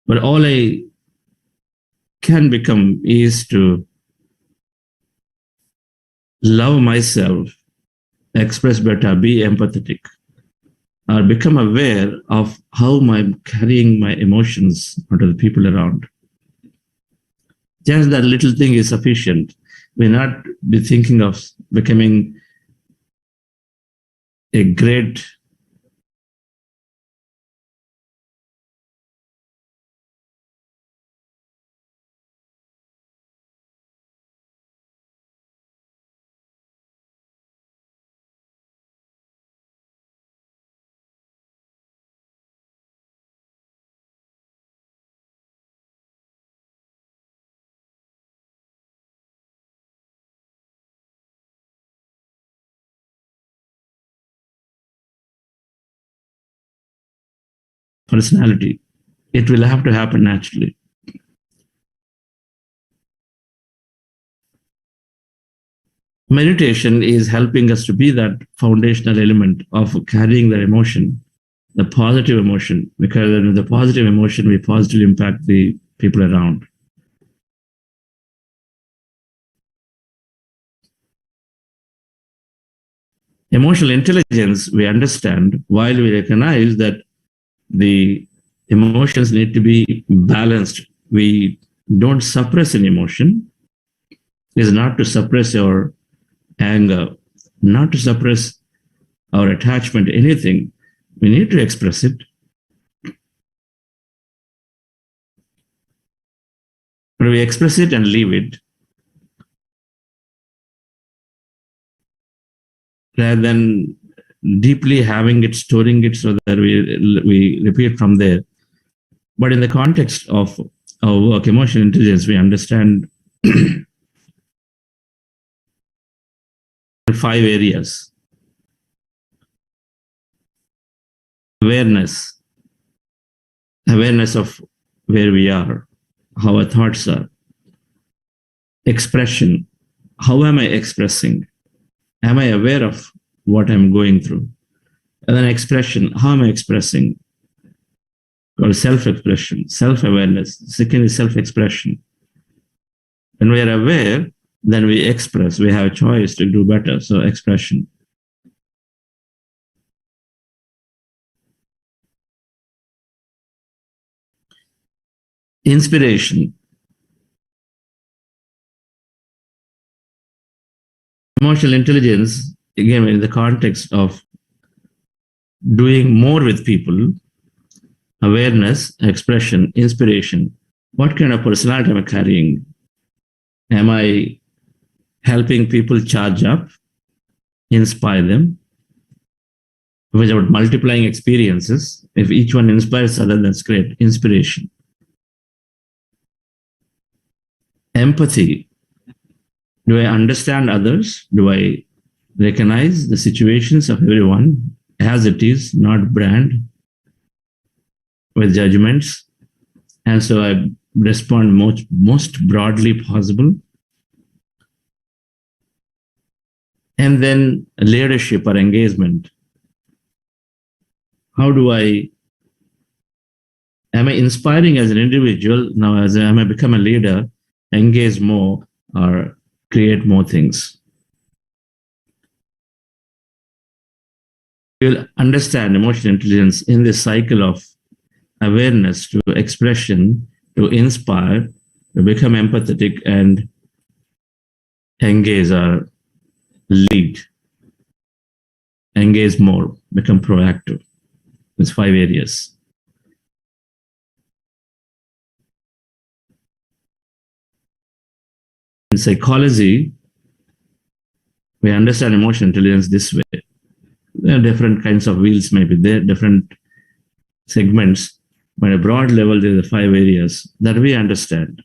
But all I can become is to love myself, express better, be empathetic, or become aware of how I'm carrying my emotions onto the people around. Just that little thing is sufficient. We not be thinking of becoming a great personality. It will have to happen naturally. Meditation is helping us to be that foundational element of carrying the emotion, the positive emotion, because with the positive emotion, we positively impact the people around. Emotional intelligence, we understand while we recognize that the emotions need to be balanced. We don't suppress an emotion. It is not to suppress our anger, not to suppress our attachment to anything. We need to express it. But we express it and leave it, rather than deeply having it, storing it so that we repeat from there. But in the context of our work, emotional intelligence, we understand 5 areas. Awareness of where we are, how our thoughts are. Expression, how am I expressing? Am I aware of what I'm going through? And then expression, how am I expressing? Or self-expression, self-awareness. Second is self-expression. When we are aware, then we express. We have a choice to do better. So expression. Inspiration. Emotional intelligence, again, in the context of doing more with people, awareness, expression, inspiration. What kind of personality am I carrying? Am I helping people charge up, inspire them? Without multiplying experiences, if each one inspires other, that's great. Inspiration. Empathy. Do I understand others? Do I recognize the situations of everyone as it is, not brand with judgments? And so I respond most broadly possible. And then leadership or engagement. How do am I inspiring as an individual? Now, am I become a leader, engage more or create more things? You'll understand emotional intelligence in this cycle of awareness to expression, to inspire, to become empathetic and engage or lead. Engage more, become proactive. It's 5 areas. In psychology, we understand emotional intelligence this way. There are different kinds of wheels, maybe there are different segments, but at a broad level, there are 5 areas that we understand.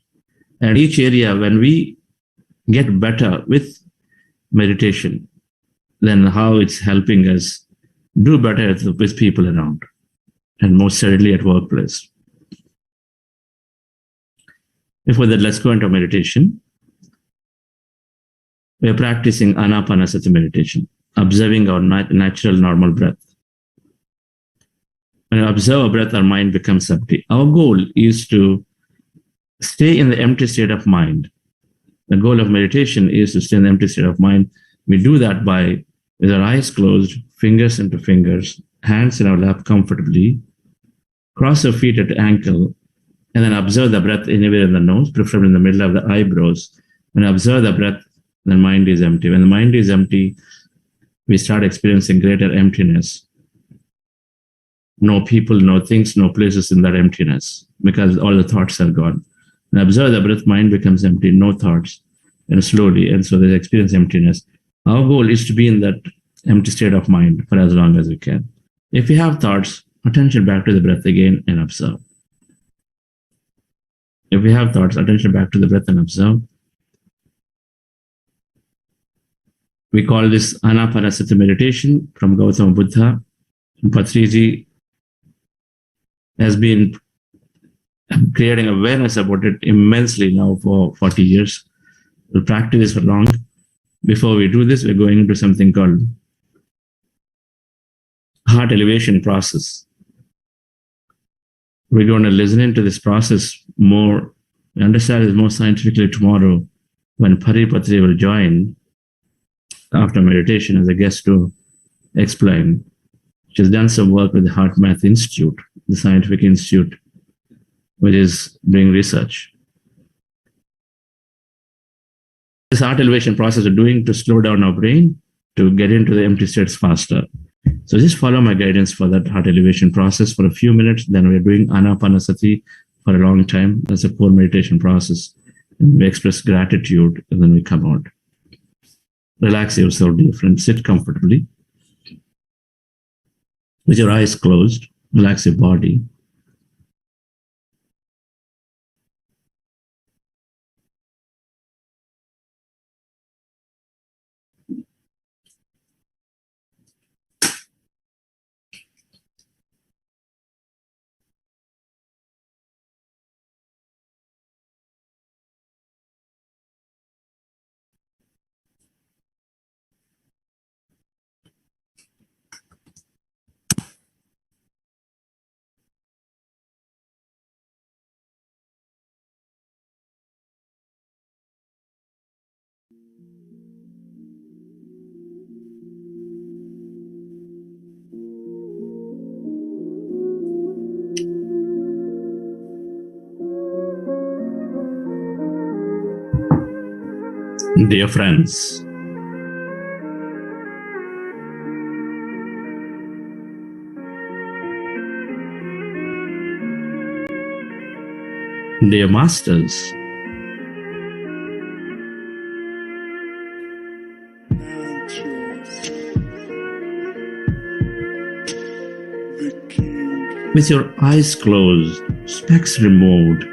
And each area, when we get better with meditation, then how it's helping us do better with people around, and most certainly at workplace. Before that, let's go into meditation. We are practicing Ana-Pana-Sati meditation, observing our natural normal breath. When you observe a breath, our mind becomes empty. Our goal is to stay in the empty state of mind. The goal of meditation is to stay in the empty state of mind. We do that by, with our eyes closed, fingers into fingers, hands in our lap comfortably, cross our feet at the ankle, and then observe the breath anywhere in the nose, preferably in the middle of the eyebrows. When you observe the breath, the mind is empty. When the mind is empty, we start experiencing greater emptiness. No people, no things, no places in that emptiness, because all the thoughts are gone. And observe the breath, mind becomes empty, no thoughts, and slowly, and so they experience emptiness. Our goal is to be in that empty state of mind for as long as we can. If we have thoughts, attention back to the breath again and observe. If we have thoughts, attention back to the breath and observe. We call this Ana-Pana-Sati Meditation from Gautama Buddha. Patriji has been creating awareness about it immensely now for 40 years. We'll practice this for long. Before we do this, we're going into something called heart elevation process. We're going to listen into this process more, understand it more scientifically tomorrow when Patri will join after meditation as a guest to explain. She has done some work with the Heart Math Institute, the scientific institute, which is doing research. This heart elevation process we're doing to slow down our brain to get into the empty states faster. So just follow my guidance for that heart elevation process for a few minutes. Then we're doing Ana-Pana-Sati for a long time. That's a core meditation process. And we express gratitude and then we come out. Relax yourself, dear friend. Sit comfortably. With your eyes closed, relax your body. Dear friends, dear masters, with your eyes closed, specs removed,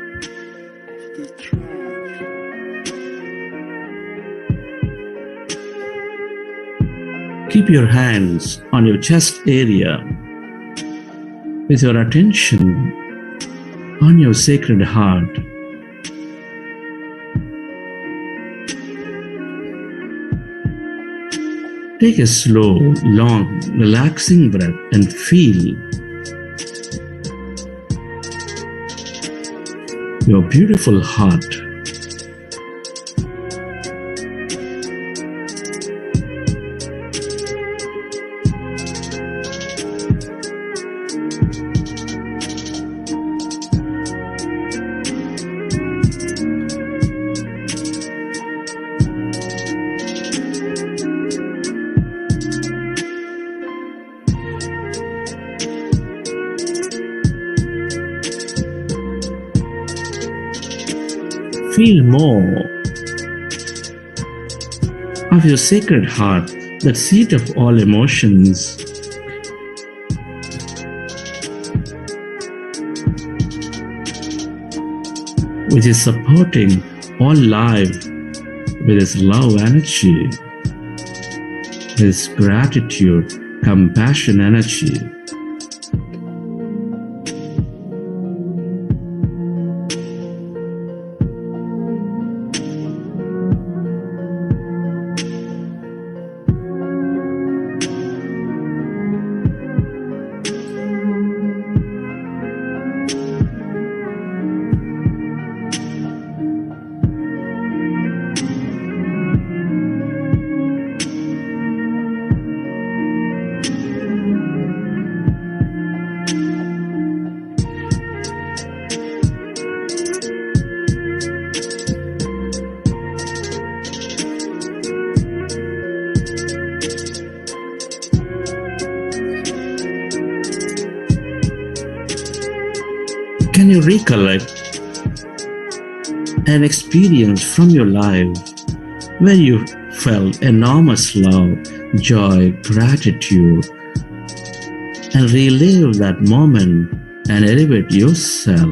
keep your hands on your chest area with your attention on your sacred heart. Take a slow, long, relaxing breath and feel your beautiful heart. Feel more of your sacred heart, that seat of all emotions. Which is supporting all life with its love energy, its gratitude, compassion energy. Can you recollect an experience from your life where you felt enormous love, joy, gratitude, and relive that moment and elevate yourself?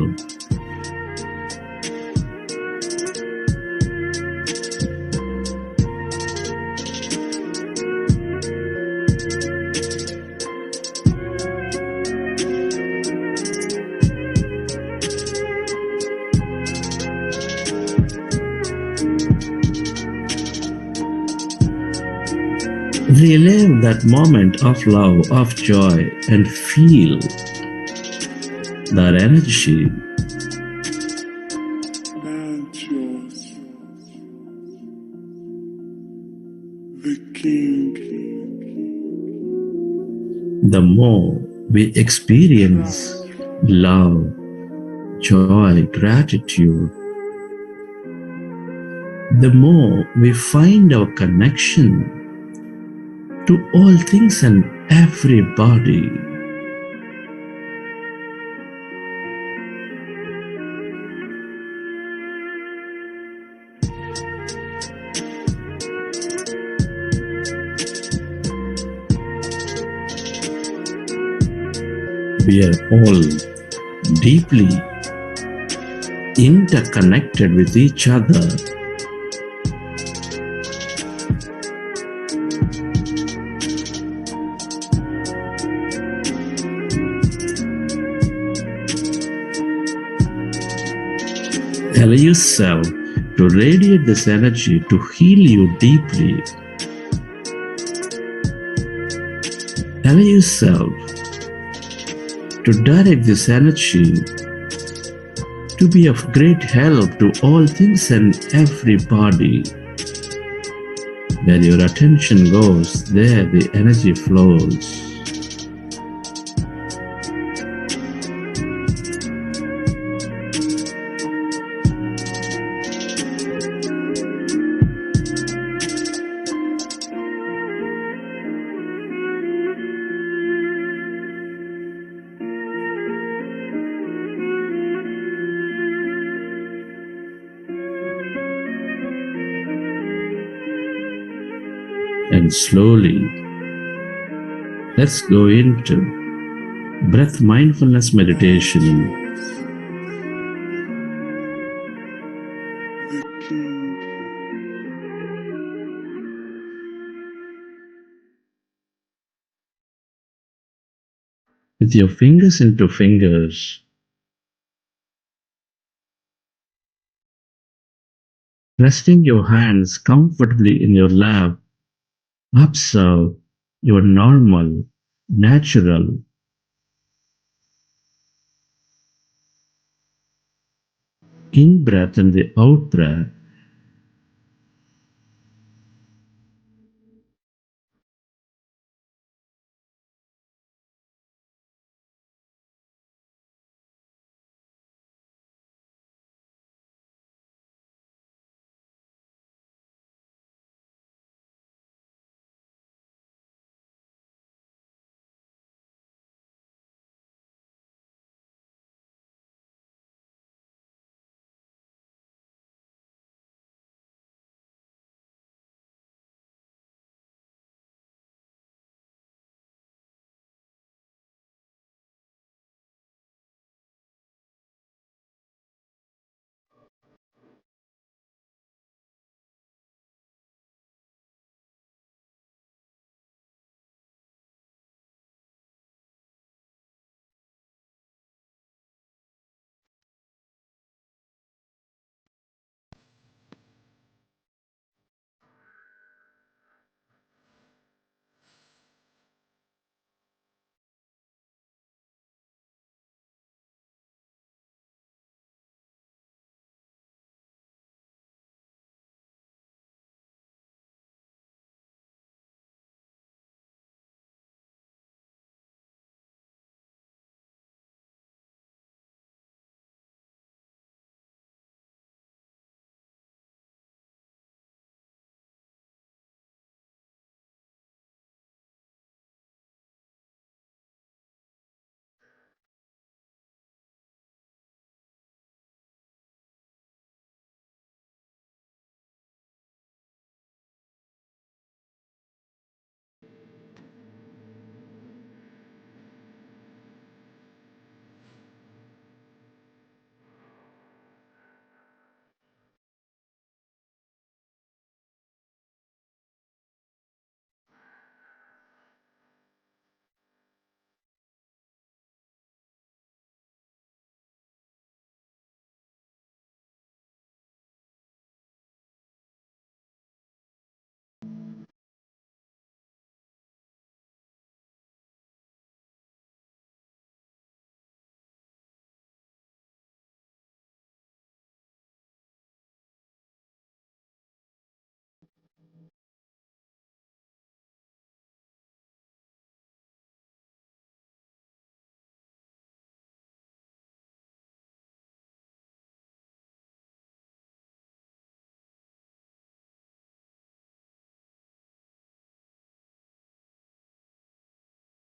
Relive that moment of love, of joy, and feel that energy. The King. The more we experience love, joy, gratitude, the more we find our connection to all things and everybody. We are all deeply interconnected with each other. Allow yourself to radiate this energy to heal you deeply. Allow yourself to direct this energy to be of great help to all things and everybody. Where your attention goes, there the energy flows. And slowly, let's go into breath mindfulness meditation. The King. With your fingers into fingers, resting your hands comfortably in your lap, observe your normal, natural in breath and the out breath.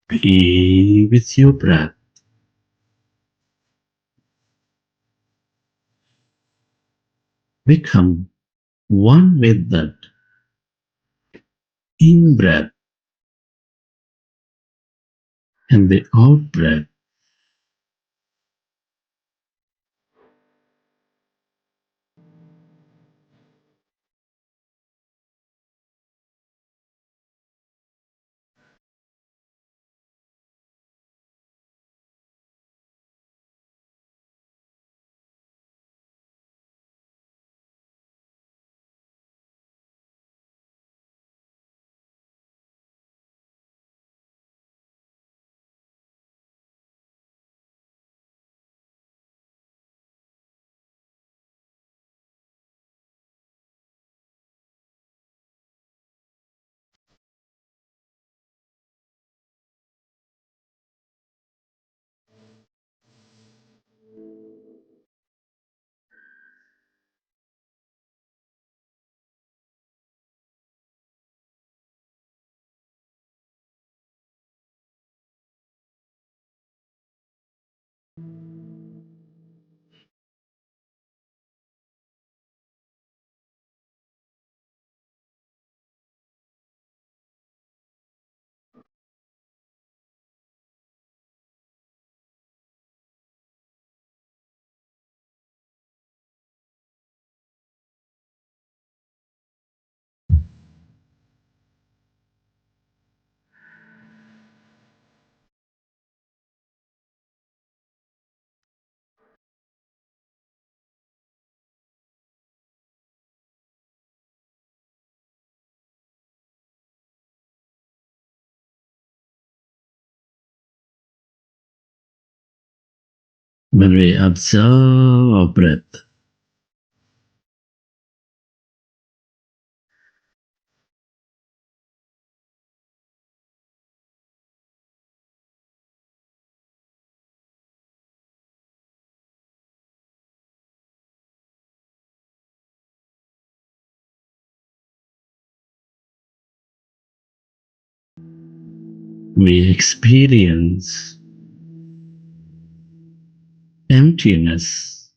Be with your breath. Become one with that in breath and the out breath. When we observe our breath, we experience emptiness.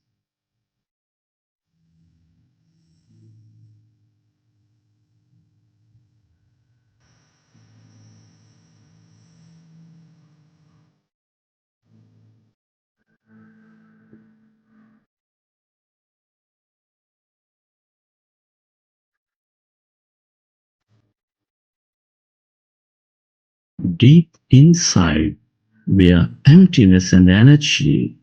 Deep inside, we are emptiness and energy.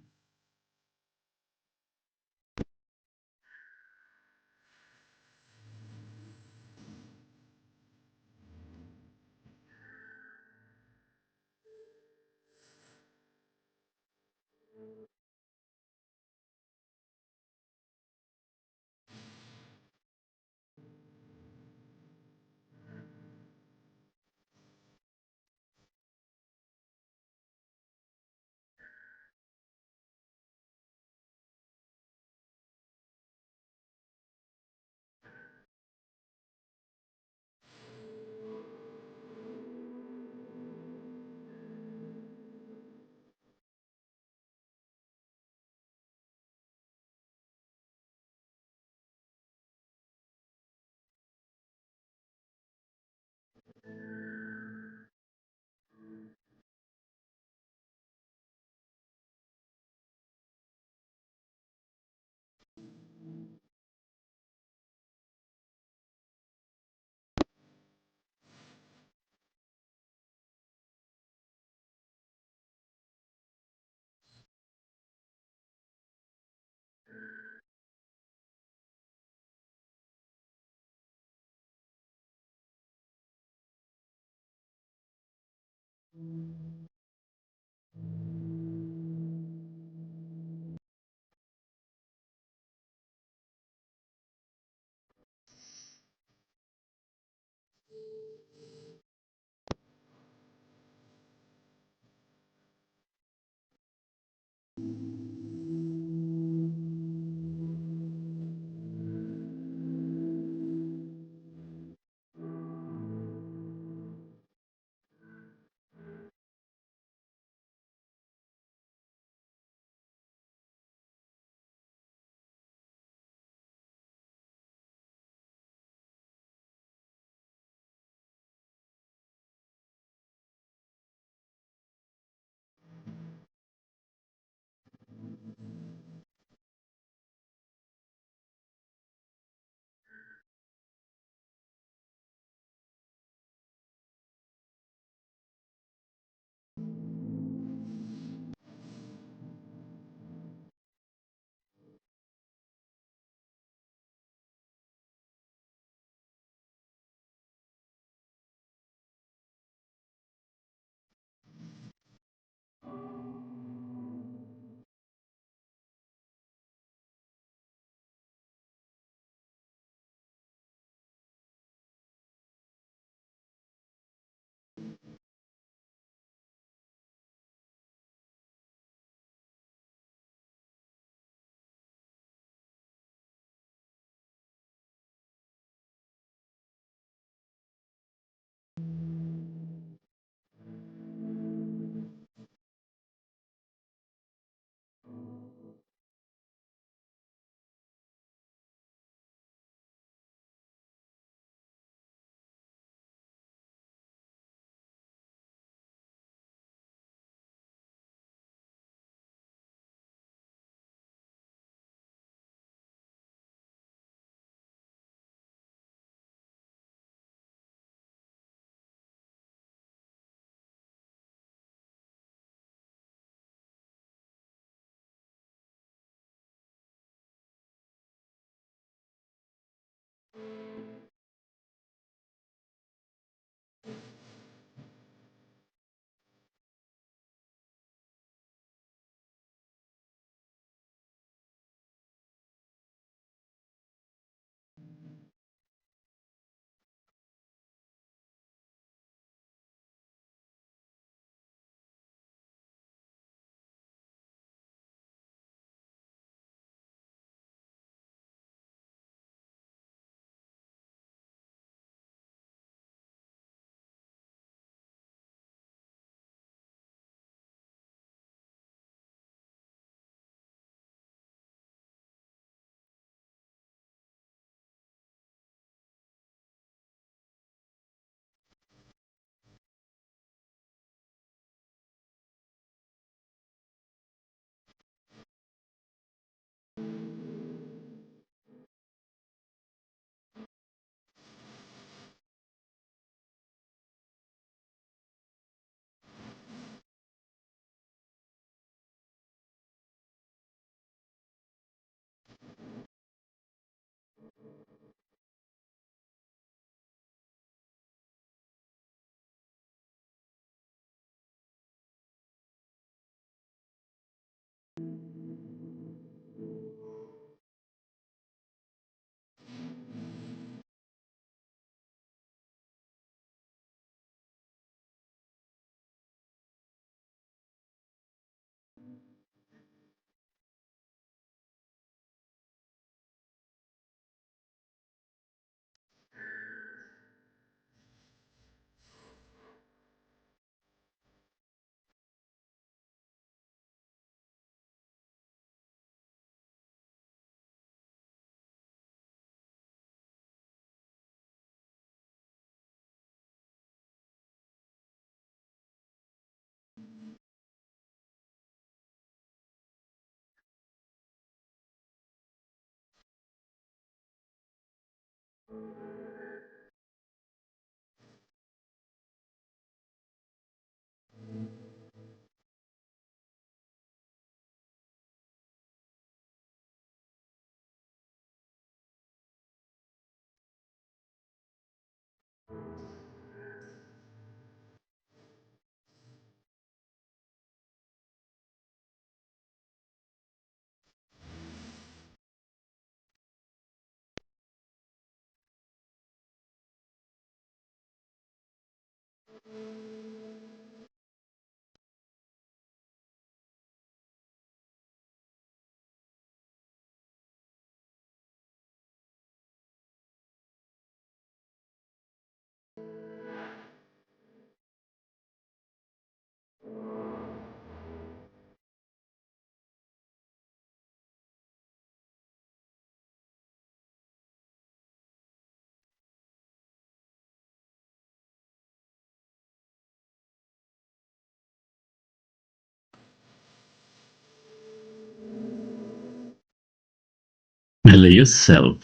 Allow yourself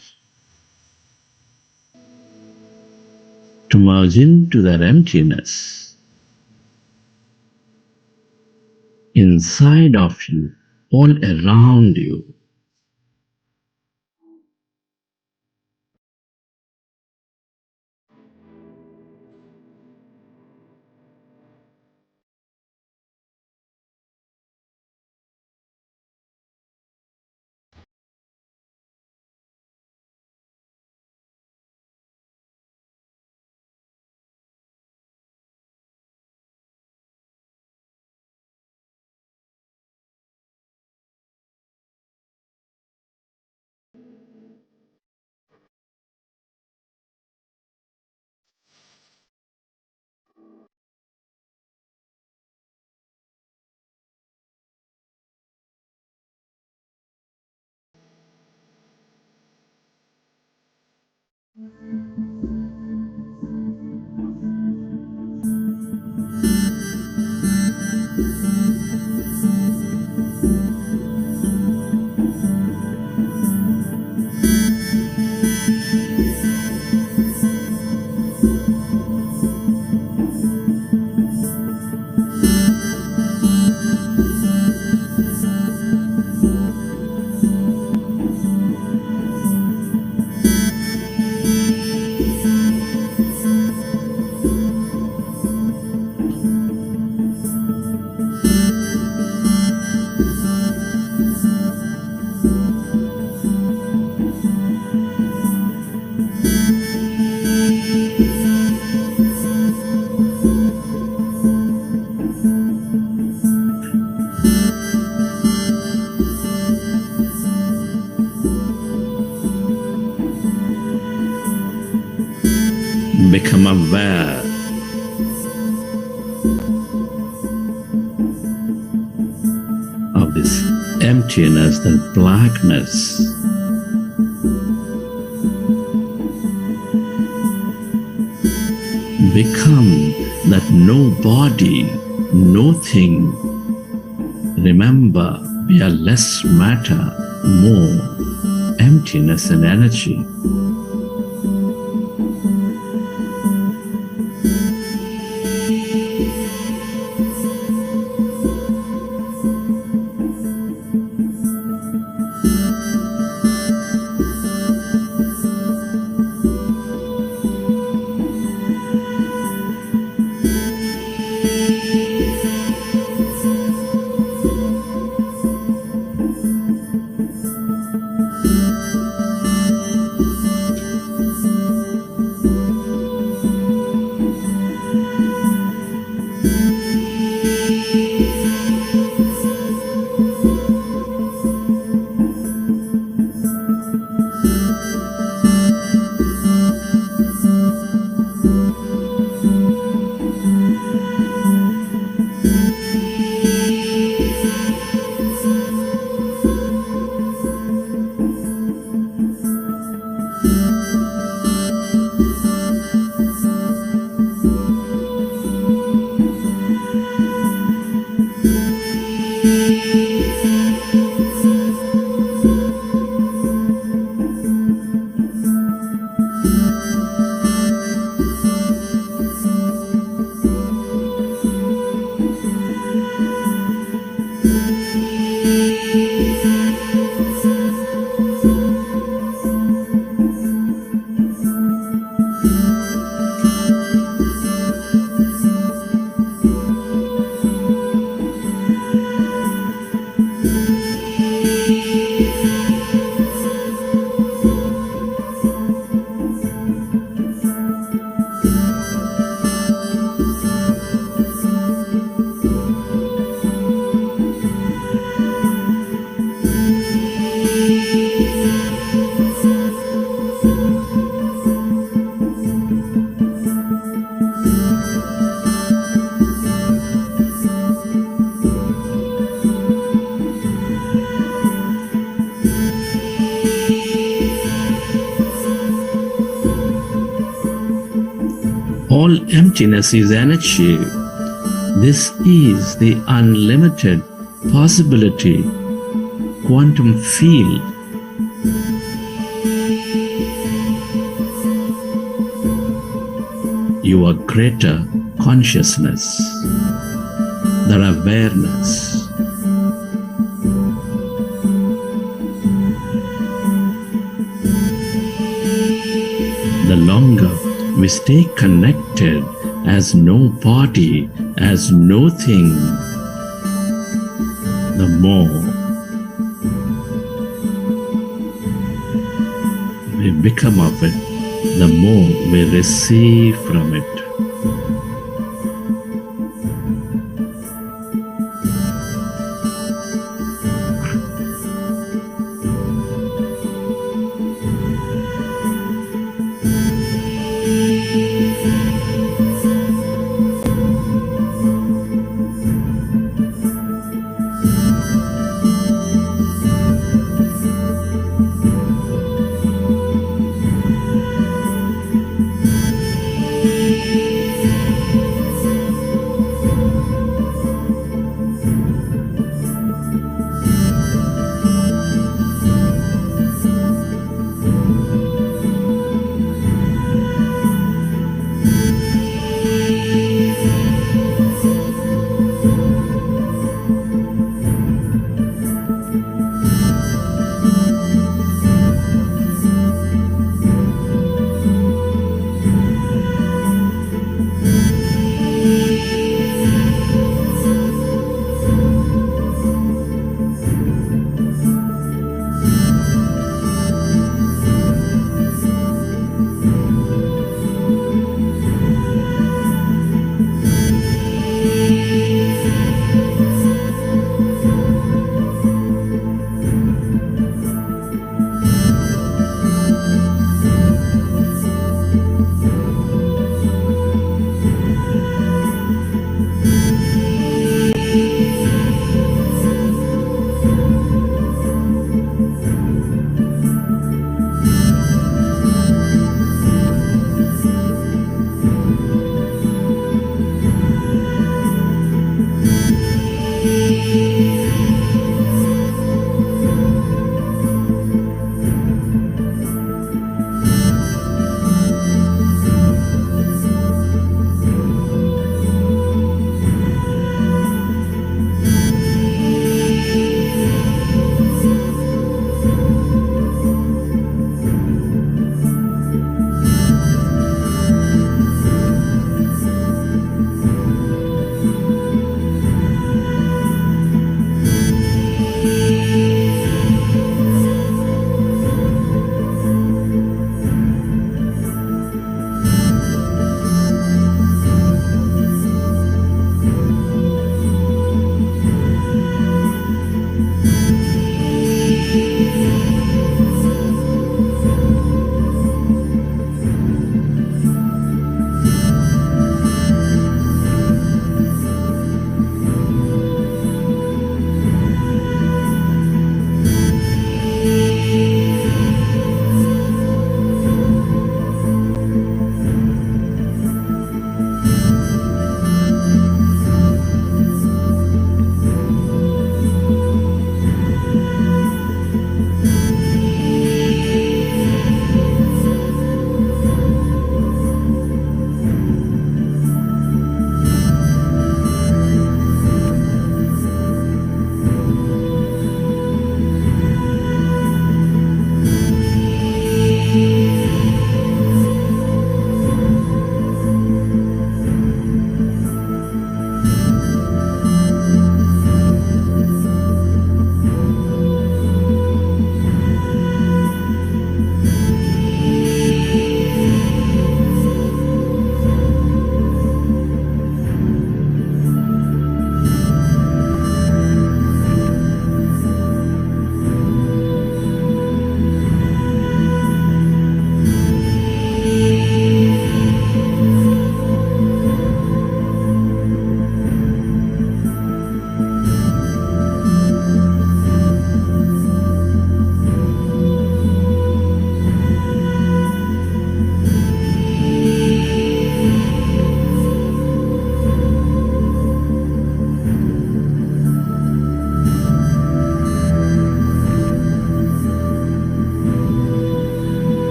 to merge into that emptiness inside of you, all around you. Become aware of this emptiness, that blackness. Become that no body, no thing. Remember, we are less matter, more emptiness and energy. All emptiness is energy. This is the unlimited possibility quantum field. Your greater consciousness, that awareness. The longer we stay connected as no body, as no thing, the more we become of it, the more we receive from it.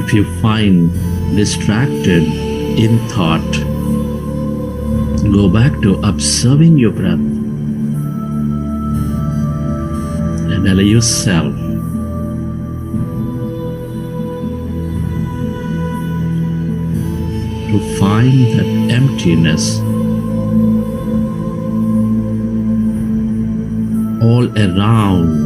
If you find distracted in thought, go back to observing your breath and allow yourself to find that emptiness all around.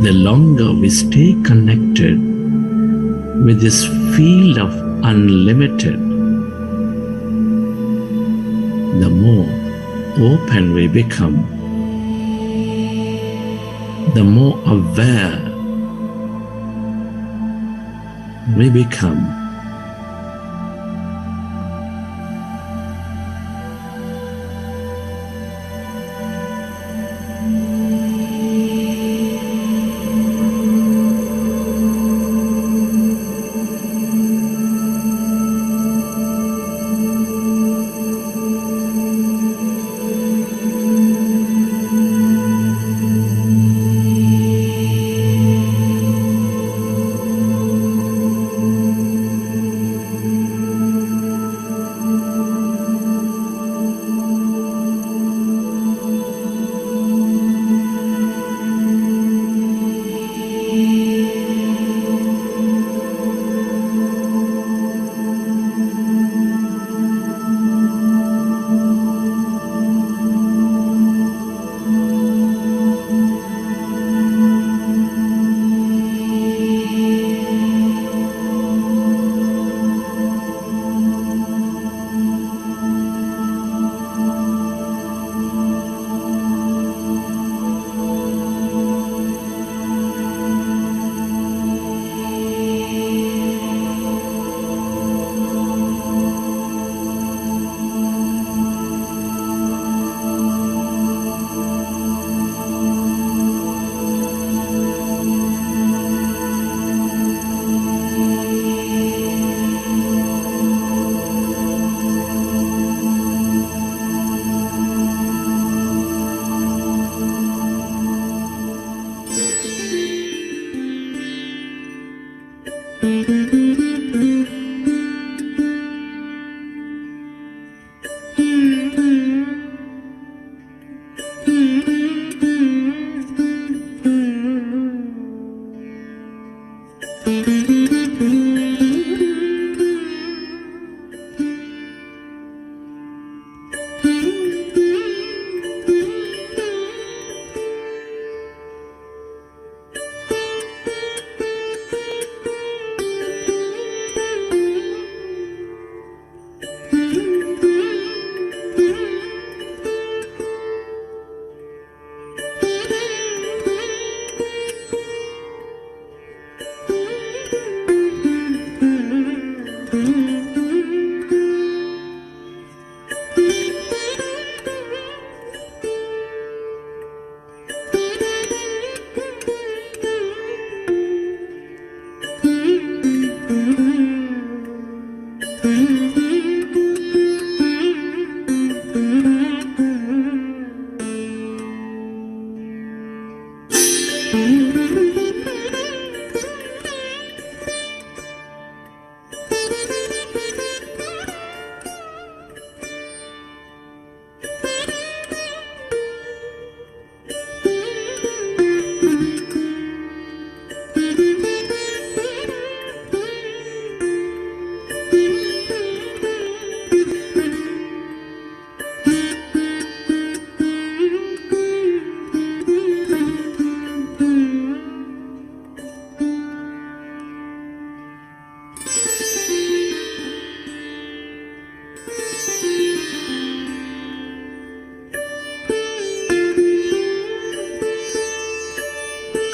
The longer we stay connected with this field of unlimited, the more open we become, the more aware we become.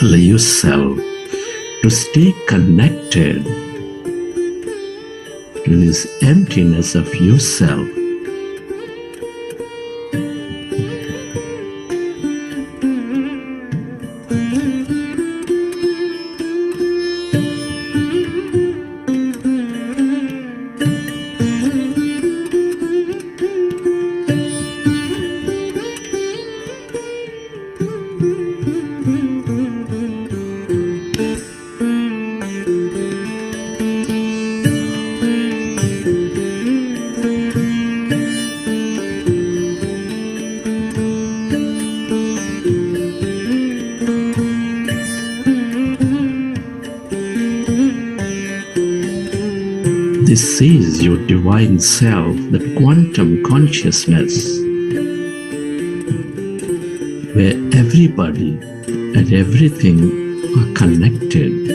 Allow yourself to stay connected to this emptiness of yourself. This is your divine self, the quantum consciousness, where everybody and everything are connected.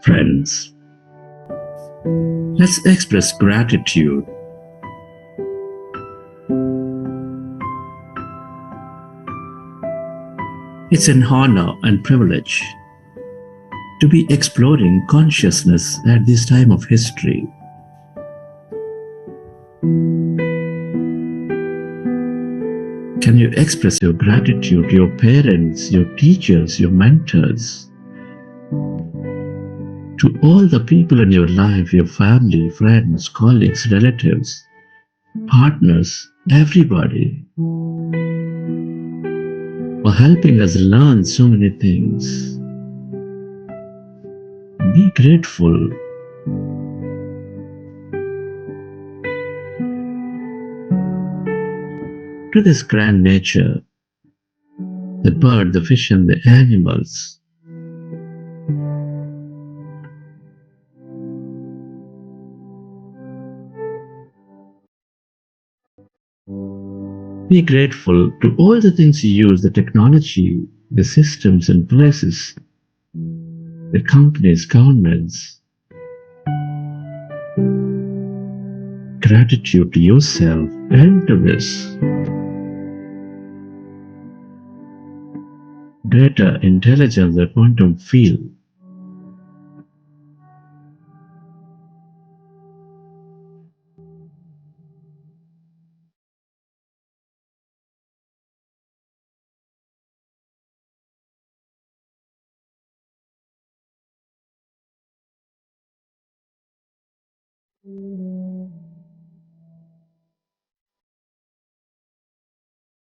Friends, let's express gratitude. It's an honor and privilege to be exploring consciousness at this time of history. Can you express your gratitude to your parents, your teachers, your mentors, to all the people in your life, your family, friends, colleagues, relatives, partners, everybody, for helping us learn so many things? Be grateful. To this grand nature, the bird, the fish, and the animals. Be grateful to all the things you use, the technology, the systems and places, the companies, governments. Gratitude to yourself and to this greater intelligence, the quantum field.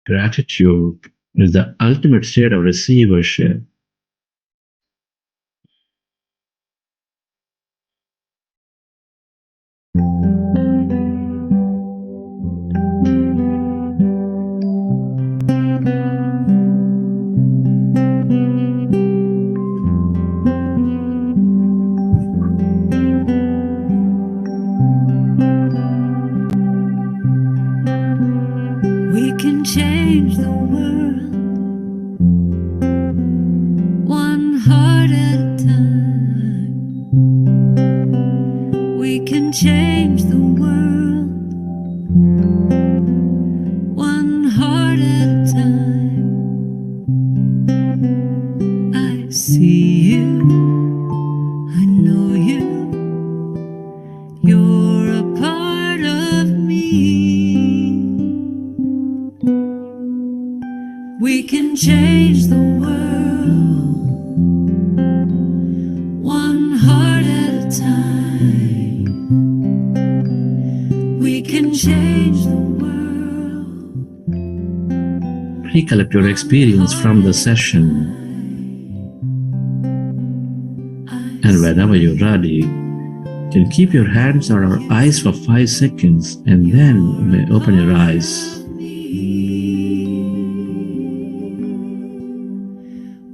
Gratitude is the ultimate state of receivership. We can change the world one heart at a time. We can change the world one heart at a time. I see you, I know you, you're a part of me. We can change the world one heart at a time. We can change the world. Recollect your experience from the session, and whenever you're ready, you can keep your hands on our eyes for 5 seconds and then you may open your eyes.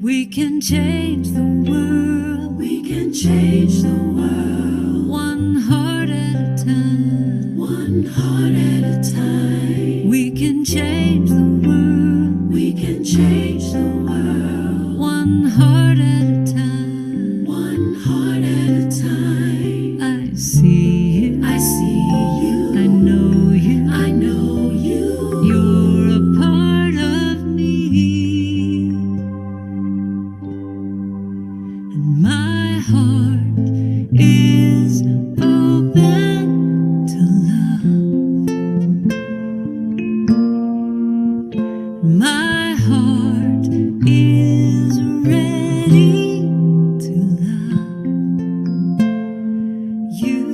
We can change the world. We can change the world one heart at a time. One heart at a time. We can change the world. We can change the world one heart at a time. One heart at a time. I see you. I see you. I know you. I know you. You're a part of me. And my heart is open to love. My heart is ready to love you.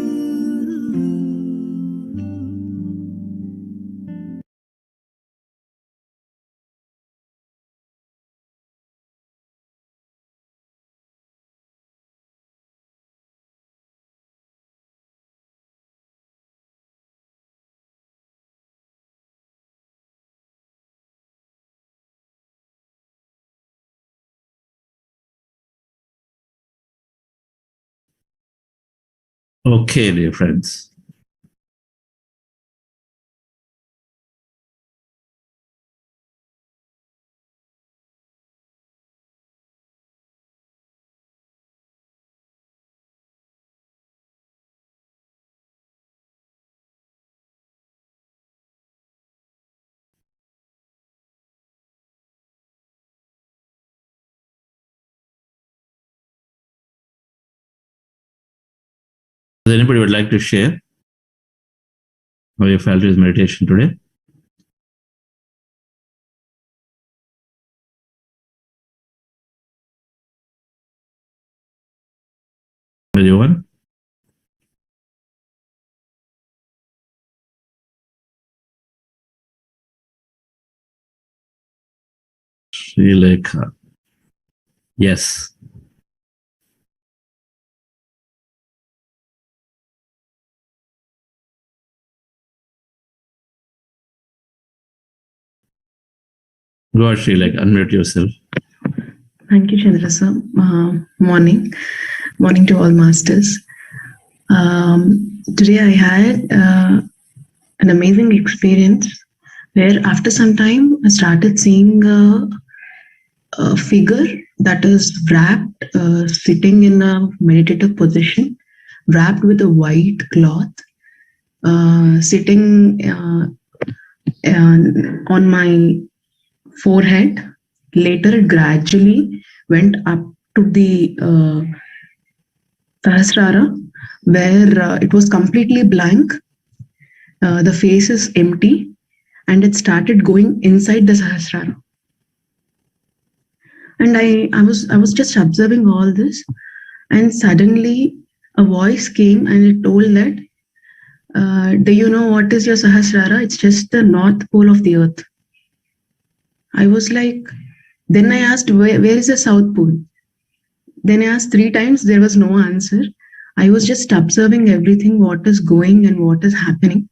Okay, dear friends. Does anybody would like to share how you felt with meditation today? Anyone? Sri Lanka. Yes. Go ahead, Sri Lanka. Unmute yourself. Thank you, Chandra sir. Morning to all masters. Today I had an amazing experience where after some time I started seeing a figure that is wrapped, sitting in a meditative position, wrapped with a white cloth, sitting on my forehead. Later, it gradually went up to the Sahasrara, where it was completely blank. The face is empty, and it started going inside the Sahasrara. And I was just observing all this, and suddenly a voice came and it told that, do you know what is your Sahasrara? It's just the north pole of the earth. I was like, then I asked, where is the South Pole? Then I asked 3 times, there was no answer. I was just observing everything, what is going and what is happening.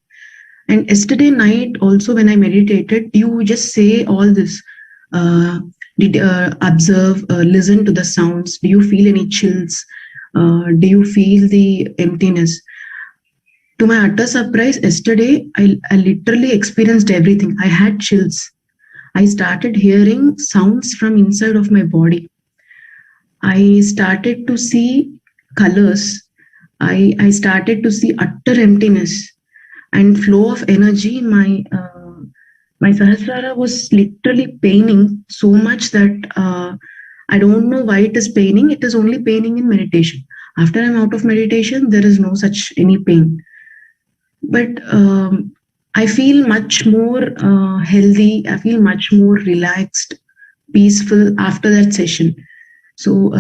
And yesterday night also when I meditated, you just say all this. Observe, listen to the sounds. Do you feel any chills? Do you feel the emptiness? To my utter surprise, yesterday, I literally experienced everything. I had chills. I started hearing sounds from inside of my body. I started to see colors. I started to see utter emptiness and flow of energy in my Sahasrara was literally paining so much that I don't know why it is paining. It is only paining in meditation. After I'm out of meditation, there is no such any pain. But I feel much more healthy. I feel much more relaxed, peaceful after that session. So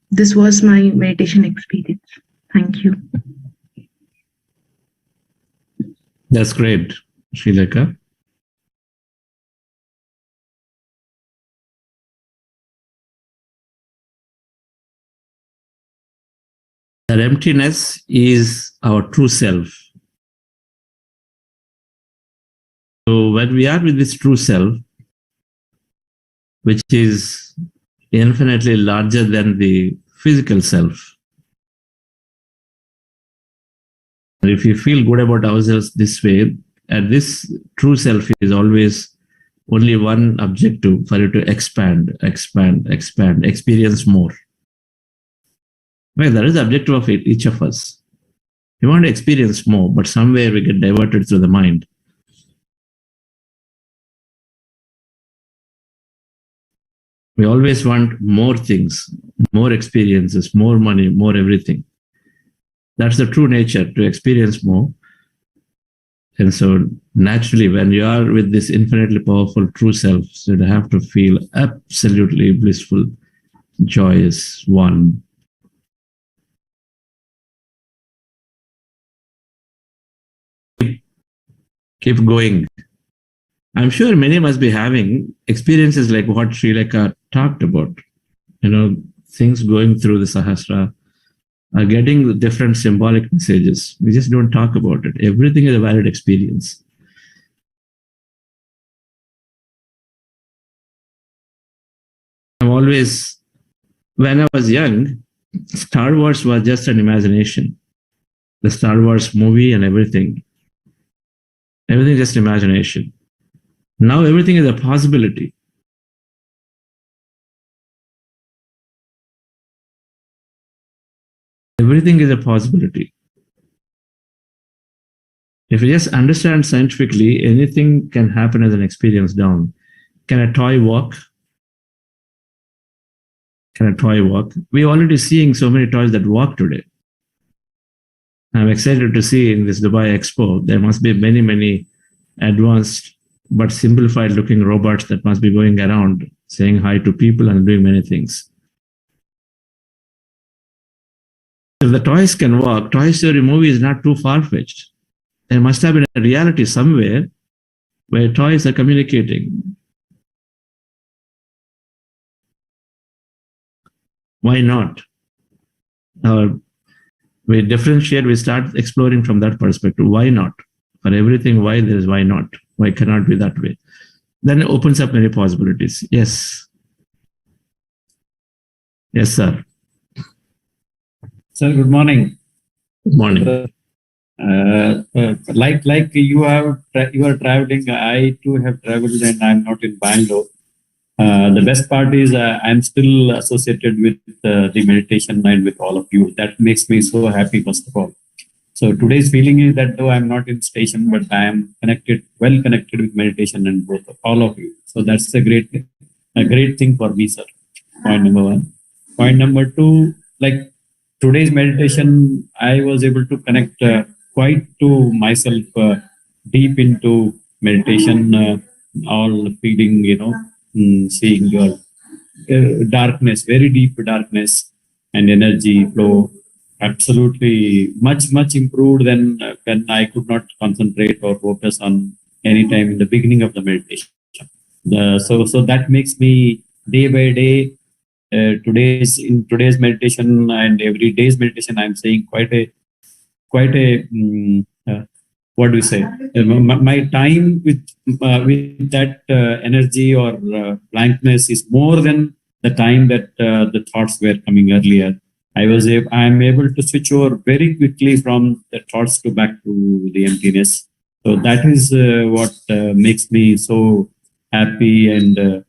this was my meditation experience. Thank you. That's great, Sri Lanka. That emptiness is our true self. So when we are with this true self, which is infinitely larger than the physical self, and if we feel good about ourselves this way, and this true self is always only one objective for you to expand, experience more. Well, that is the objective of each of us. We want to experience more, but somewhere we get diverted through the mind. We always want more things, more experiences, more money, more everything. That's the true nature, to experience more. And so naturally, when you are with this infinitely powerful true self, you have to feel absolutely blissful, joyous, one. Keep going. I'm sure many must be having experiences like what Sri Lanka talked about. Things going through the Sahasrara are getting different symbolic messages. We just don't talk about it. Everything is a valid experience. I'm always, when I was young, Star Wars was just an imagination. The Star Wars movie and everything is just imagination. Now everything is a possibility. Everything is a possibility. If you just understand scientifically, anything can happen as an experience down. Can a toy walk? Can a toy walk? We're already seeing so many toys that walk today. I'm excited to see in this Dubai Expo, there must be many, many advanced but simplified looking robots that must be going around saying hi to people and doing many things. If the toys can walk, Toy Story movie is not too far-fetched. There must have been a reality somewhere where toys are communicating. Why not? We differentiate, we start exploring from that perspective. Why not? For everything, why there is why not? Why cannot be that way? Then it opens up many possibilities. Yes. Yes, sir. Sir, good morning. Good morning. Like you are traveling, I too have traveled and I'm not in Bangalore. The best part is I'm still associated with the meditation and with all of you. That makes me so happy, first of all. So today's feeling is that though I'm not in station, but I am well connected with meditation and both all of you. So that's a great thing for me, sir. Point number one. Point number two, like today's meditation, I was able to connect quite to myself deep into meditation, all feeling, seeing your darkness, very deep darkness and energy flow. Absolutely much improved than when I could not concentrate or focus on any time in the beginning of the meditation. So that makes me day by day, today's meditation and every day's meditation, I'm saying quite a what do we say? My time with that energy or blankness is more than the time that the thoughts were coming earlier. I'm able to switch over very quickly from the thoughts to back to the emptiness. So that is what makes me so happy and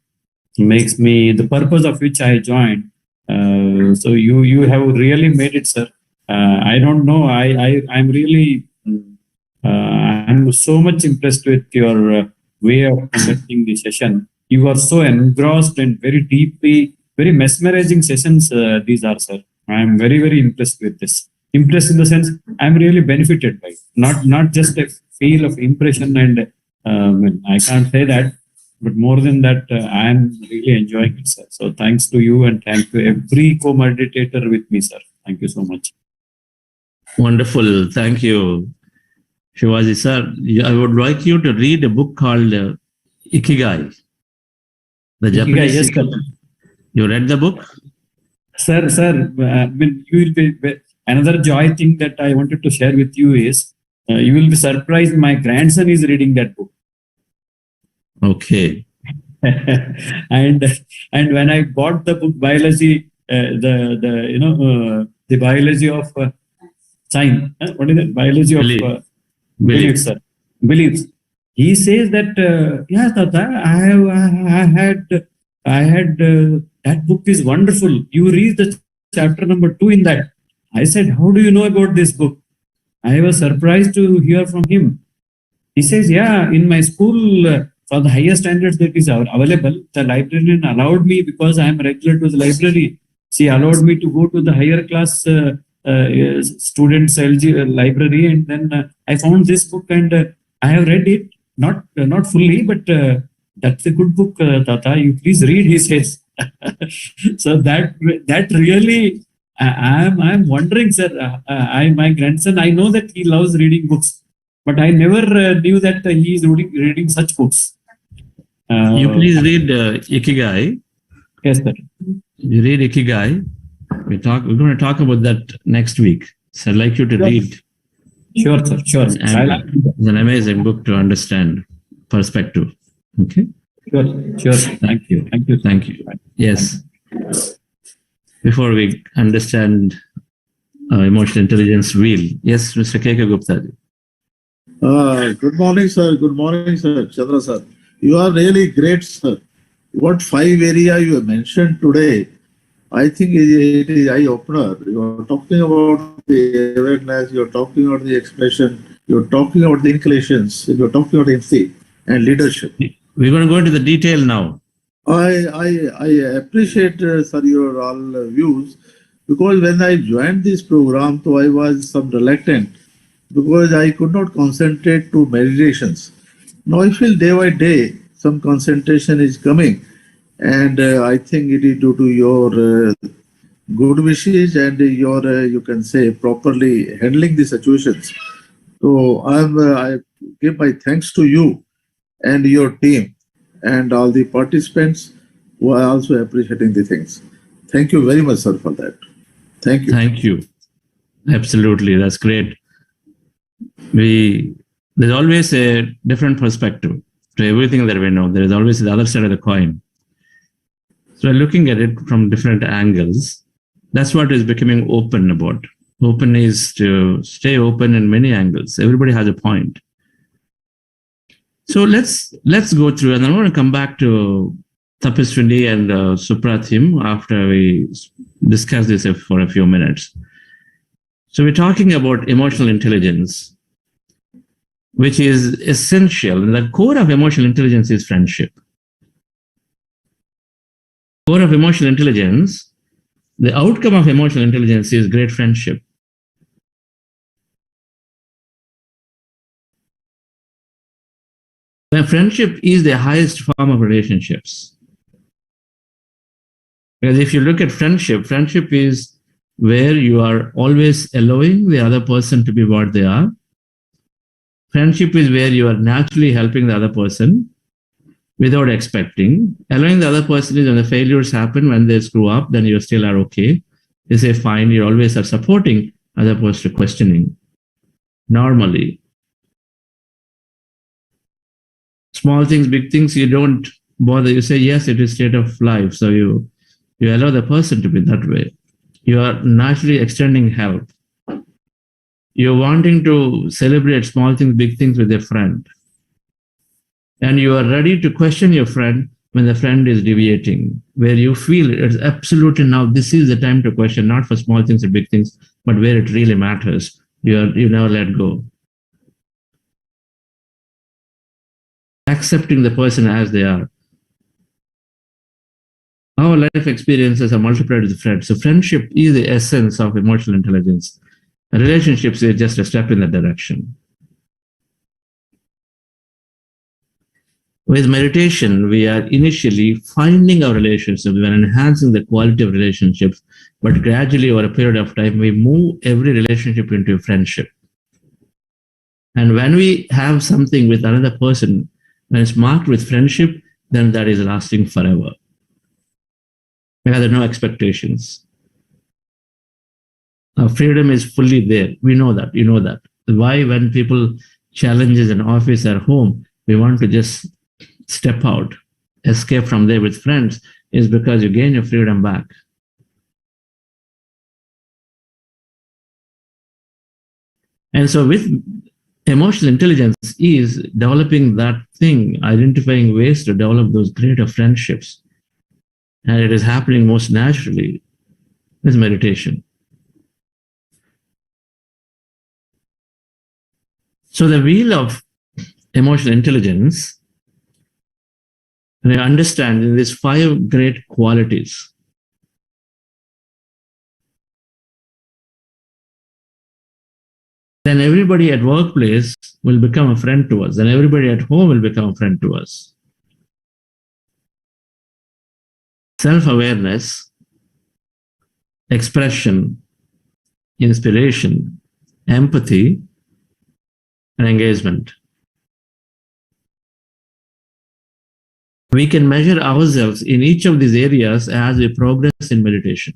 makes me the purpose of which I joined. So you have really made it, sir. I don't know. I'm really I'm so much impressed with your way of conducting the session. You are so engrossed and very deeply, very mesmerizing sessions. These are, sir. I am very, very impressed with this. Impressed in the sense I'm really benefited by it. Not just a feel of impression and I can't say that, but more than that, I am really enjoying it, sir. So thanks to you and thanks to every co-meditator with me, sir. Thank you so much. Wonderful. Thank you, Shivaji, sir. I would like you to read a book called Ikigai. The Japanese. Yes, sir. You read the book? Sir, you will be another joy thing that I wanted to share with you is you will be surprised. My grandson is reading that book. Okay. and when I bought the book biology, the biology of science. What is it? Biology of beliefs, sir. Beliefs. He says that yeah, Tata, I had that book is wonderful. You read the chapter number 2 in that. I said, how do you know about this book? I was surprised to hear from him. He says, yeah, in my school, for the higher standards that is available, the librarian allowed me, because I am regular to the library. She allowed me to go to the higher class students' library, and then I found this book and I have read it, not fully, but that's a good book, Tata. You please read, he says. So that really, I'm wondering, sir. My grandson, I know that he loves reading books, but I never knew that he is reading such books. You please read Ikigai. Yes, sir. You read Ikigai. We're going to talk about that next week. So I'd like you to read. Sure, sir. Sure. It's an amazing book to understand perspective. Okay. Sure. Thank you. Yes. Before we understand emotional intelligence wheel. Yes, Mr. K.K. Gupta. Good morning, sir. Good morning, sir. Chandra, sir. You are really great, sir. What 5 areas you have mentioned today, I think it is eye-opener. You are talking about the awareness, you are talking about the expression, you are talking about the inclinations, you are talking about empathy and leadership. We're going to go into the detail now. I appreciate, sir, your all views. Because when I joined this program, so I was some reluctant because I could not concentrate to meditations. Now I feel day by day some concentration is coming, and I think it is due to your good wishes and your you can say properly handling the situations. So I give my thanks to you and your team and all the participants who are also appreciating the things. Thank you very much, sir, for that. Thank you. Thank you. Absolutely. That's great. There's always a different perspective to everything that we know. There is always the other side of the coin. So looking at it from different angles, that's what is becoming open about. Open is to stay open in many angles. Everybody has a point. So let's go through, and I want to come back to Tapaswini and Supratim after we discuss this for a few minutes. So we're talking about emotional intelligence, which is essential. And the core of emotional intelligence is friendship. Core of emotional intelligence, the outcome of emotional intelligence is great friendship. When friendship is the highest form of relationships. Because if you look at friendship, friendship is where you are always allowing the other person to be what they are. Friendship is where you are naturally helping the other person without expecting. Allowing the other person is when the failures happen, when they screw up, then you still are okay. You say, fine, you always are supporting as opposed to questioning. Normally. Small things, big things, you don't bother. You say, yes, it is state of life. So you allow the person to be that way. You are naturally extending help. You're wanting to celebrate small things, big things with a friend. And you are ready to question your friend when the friend is deviating, where you feel it's absolutely now, this is the time to question, not for small things or big things, but where it really matters. You never let go. Accepting the person as they are. Our life experiences are multiplied with friends. So friendship is the essence of emotional intelligence. Relationships is just a step in that direction. With meditation, we are initially finding our relationships, we are enhancing the quality of relationships, but gradually over a period of time, we move every relationship into a friendship. And when we have something with another person, when it's marked with friendship, then that is lasting forever. There are no expectations. Our freedom is fully there. We know that. You know that. Why, when people challenges an office or home, we want to just step out, escape from there with friends, is because you gain your freedom back. And so with emotional intelligence is developing that thing, identifying ways to develop those greater friendships. And it is happening most naturally with meditation. So the wheel of emotional intelligence, we understand in these 5 great qualities. Then everybody at workplace will become a friend to us. Then everybody at home will become a friend to us. Self-awareness, expression, inspiration, empathy, and engagement. We can measure ourselves in each of these areas as we progress in meditation.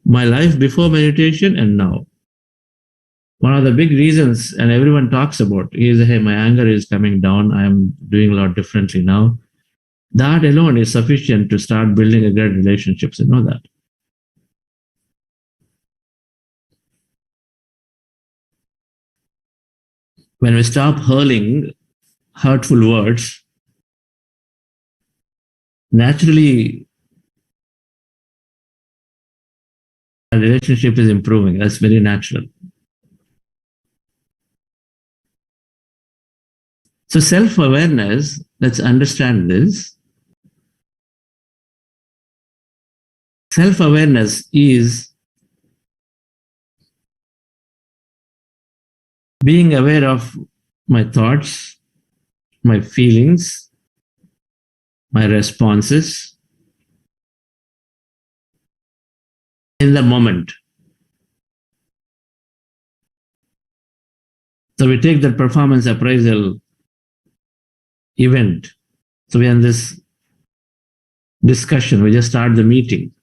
My life before meditation and now. One of the big reasons, and everyone talks about, is, hey, my anger is coming down. I am doing a lot differently now. That alone is sufficient to start building a great relationships. You know that. When we stop hurling hurtful words, naturally, our relationship is improving. That's very natural. So self-awareness, let's understand this. Self-awareness is being aware of my thoughts, my feelings, my responses in the moment. So we take that performance appraisal event. So we are in this discussion, we just start the meeting.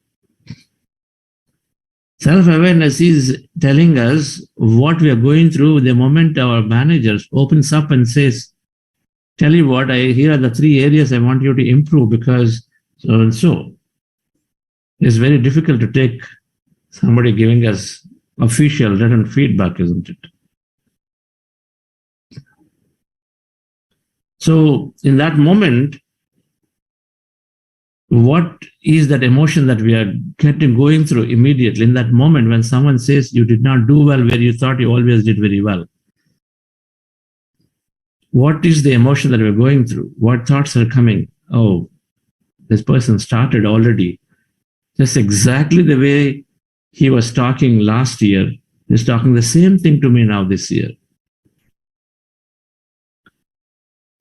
Self-awareness is telling us what we are going through the moment our manager opens up and says, tell you what, here are the 3 areas I want you to improve because so and so. It's very difficult to take somebody giving us official written feedback, isn't it? So in that moment, what is that emotion that we are going through immediately? In that moment when someone says you did not do well where you thought you always did very well. What is the emotion that we're going through? What thoughts are coming? Oh, this person started already. Just exactly the way he was talking last year, he's talking the same thing to me now this year.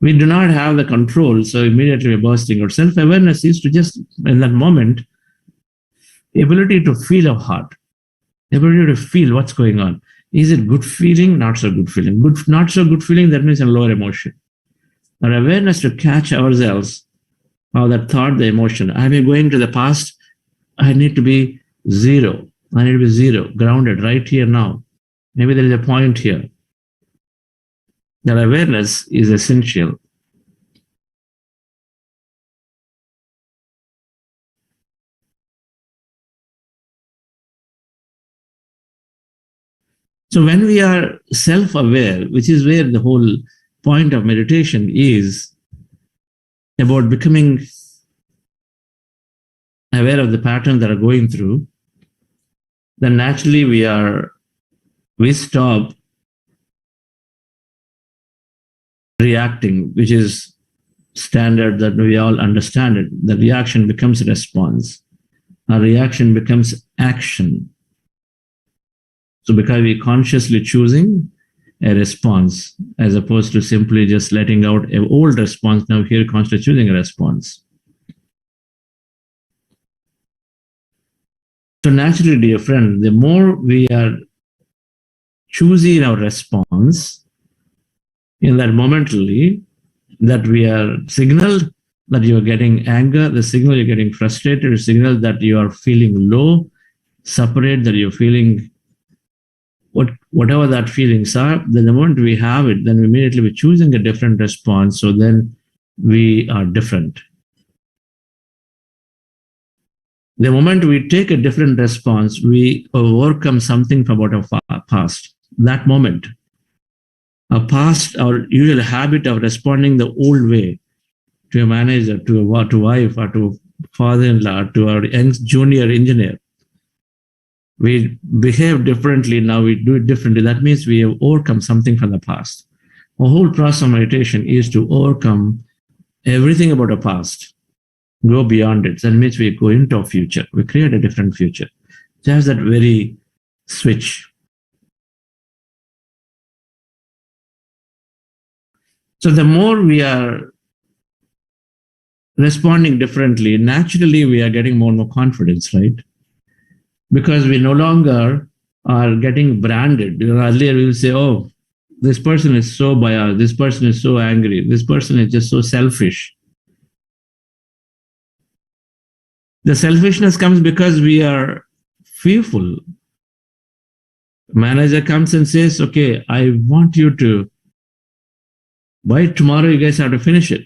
We do not have the control, so immediately we're bursting out. Self-awareness is to just, in that moment, the ability to feel our heart, the ability to feel what's going on. Is it good feeling, not so good feeling? Good, not so good feeling, that means a lower emotion. Our awareness to catch ourselves, or that thought, the emotion. I may going to the past, I need to be zero. I need to be zero, grounded right here now. Maybe there is a point here. That awareness is essential. So when we are self-aware, which is where the whole point of meditation is about becoming aware of the patterns that are going through, then naturally we stop reacting, which is standard that we all understand it. The reaction becomes a response. Our reaction becomes action. So because we're consciously choosing a response as opposed to simply just letting out an old response, now here consciously choosing a response. So naturally, dear friend, the more we are choosing our response, in that momentarily, that we are signaled that you are getting anger, the signal you're getting frustrated, the signal that you are feeling low, separate, that you're feeling whatever that feelings are, then the moment we have it, then immediately we're choosing a different response. So then we are different. The moment we take a different response, we overcome something from our past. That moment, our past, our usual habit of responding the old way to a manager, to a wife, or to father-in-law, to our young junior engineer. We behave differently, now we do it differently. That means we have overcome something from the past. The whole process of meditation is to overcome everything about the past, go beyond it. That means we go into a future, we create a different future. Just that very switch. So the more we are responding differently, naturally we are getting more and more confidence, right? Because we no longer are getting branded. Earlier we will say, oh, this person is so biased, this person is so angry, this person is just so selfish. The selfishness comes because we are fearful. Manager comes and says, okay, I want you to, by tomorrow you guys have to finish it.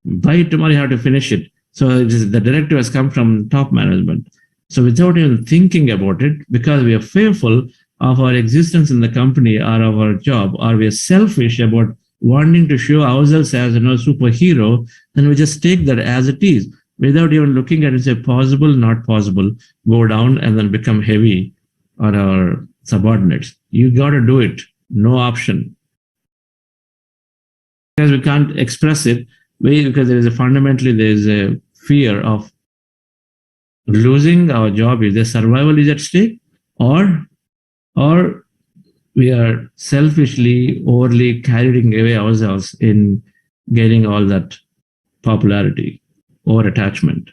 By tomorrow you have to finish it. So the directive has come from top management. So without even thinking about it, because we are fearful of our existence in the company or of our job, or we are selfish about wanting to show ourselves as a superhero, then we just take that as it is, without even looking at it, say possible, not possible, go down and then become heavy on our subordinates. You got to do it, no option. Because we can't express it, because there is a fear of losing our job. Is the survival is at stake, or we are selfishly, overly carrying away ourselves in gaining all that popularity or attachment.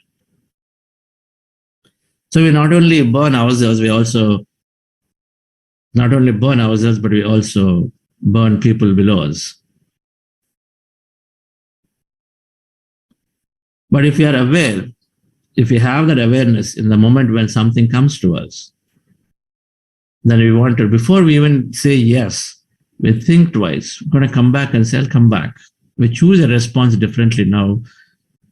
So we not only burn ourselves, but we also burn people below us. But if we are aware, if we have that awareness in the moment when something comes to us, then we want to, before we even say yes, we think twice. We're going to come back and say, I'll come back. We choose a response differently now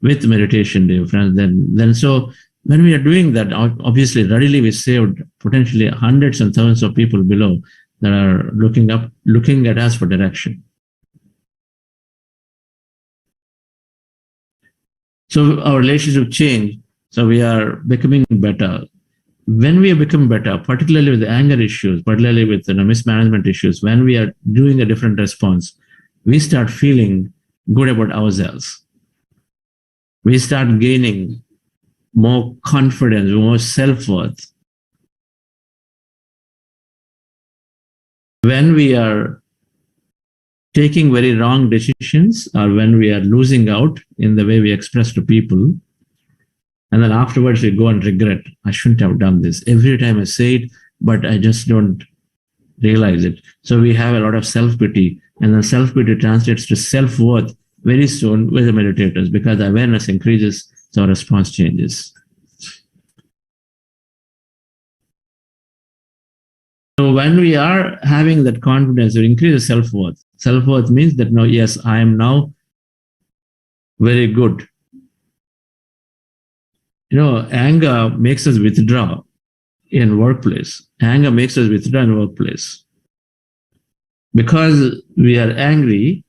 with meditation, dear friends. Then so when we are doing that, obviously, readily we saved potentially hundreds and thousands of people below that are looking at us for direction. So our relationship change. So we are becoming better. When we become better, particularly with the anger issues, particularly with mismanagement issues, when we are doing a different response, we start feeling good about ourselves. We start gaining more confidence, more self-worth. When we are taking very wrong decisions or when we are losing out in the way we express to people, and then afterwards we go and regret, I shouldn't have done this. Every time I say it, but I just don't realize it. So we have a lot of self-pity, and then self-pity translates to self-worth very soon with the meditators, because the awareness increases, so our response changes. So when we are having that confidence, we increase self-worth. Self-worth means that, no, yes, I am now very good. Anger makes us withdraw in workplace. Anger makes us withdraw in workplace. Because we are angry,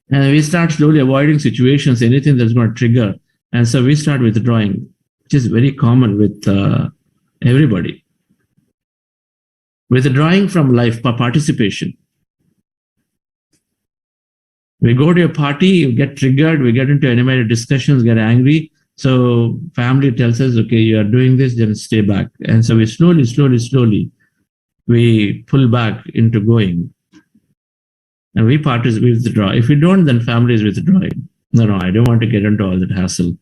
and we start slowly avoiding situations, anything that's going to trigger. And so we start withdrawing, which is very common with everybody. Withdrawing from life, participation. We go to a party, you get triggered, we get into animated discussions, get angry. So family tells us, okay, you are doing this, then stay back. And so we slowly, we pull back into going. And we withdraw. If we don't, then family is withdrawing. No, I don't want to get into all that hassle,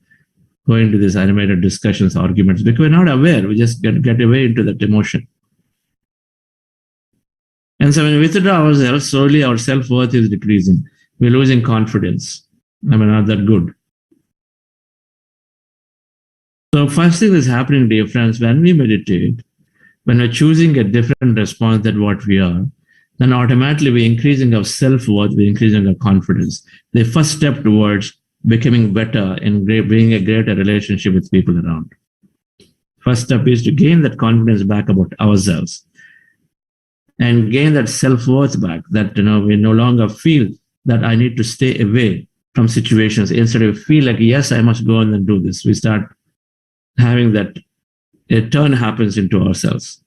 go into these animated discussions, arguments, because we're not aware. We just get away into that emotion. And so when we withdraw ourselves, slowly our self-worth is decreasing. We're losing confidence. I'm not that good. So first thing that's happening, dear friends, when we meditate, when we're choosing a different response than what we are, then automatically we're increasing our self-worth, we're increasing our confidence. The first step towards becoming better in bringing a greater relationship with people around. First step is to gain that confidence back about ourselves and gain that self-worth back, that we no longer feel that I need to stay away from situations. Instead of feel like, yes, I must go and do this. We start having that a turn happens into ourselves.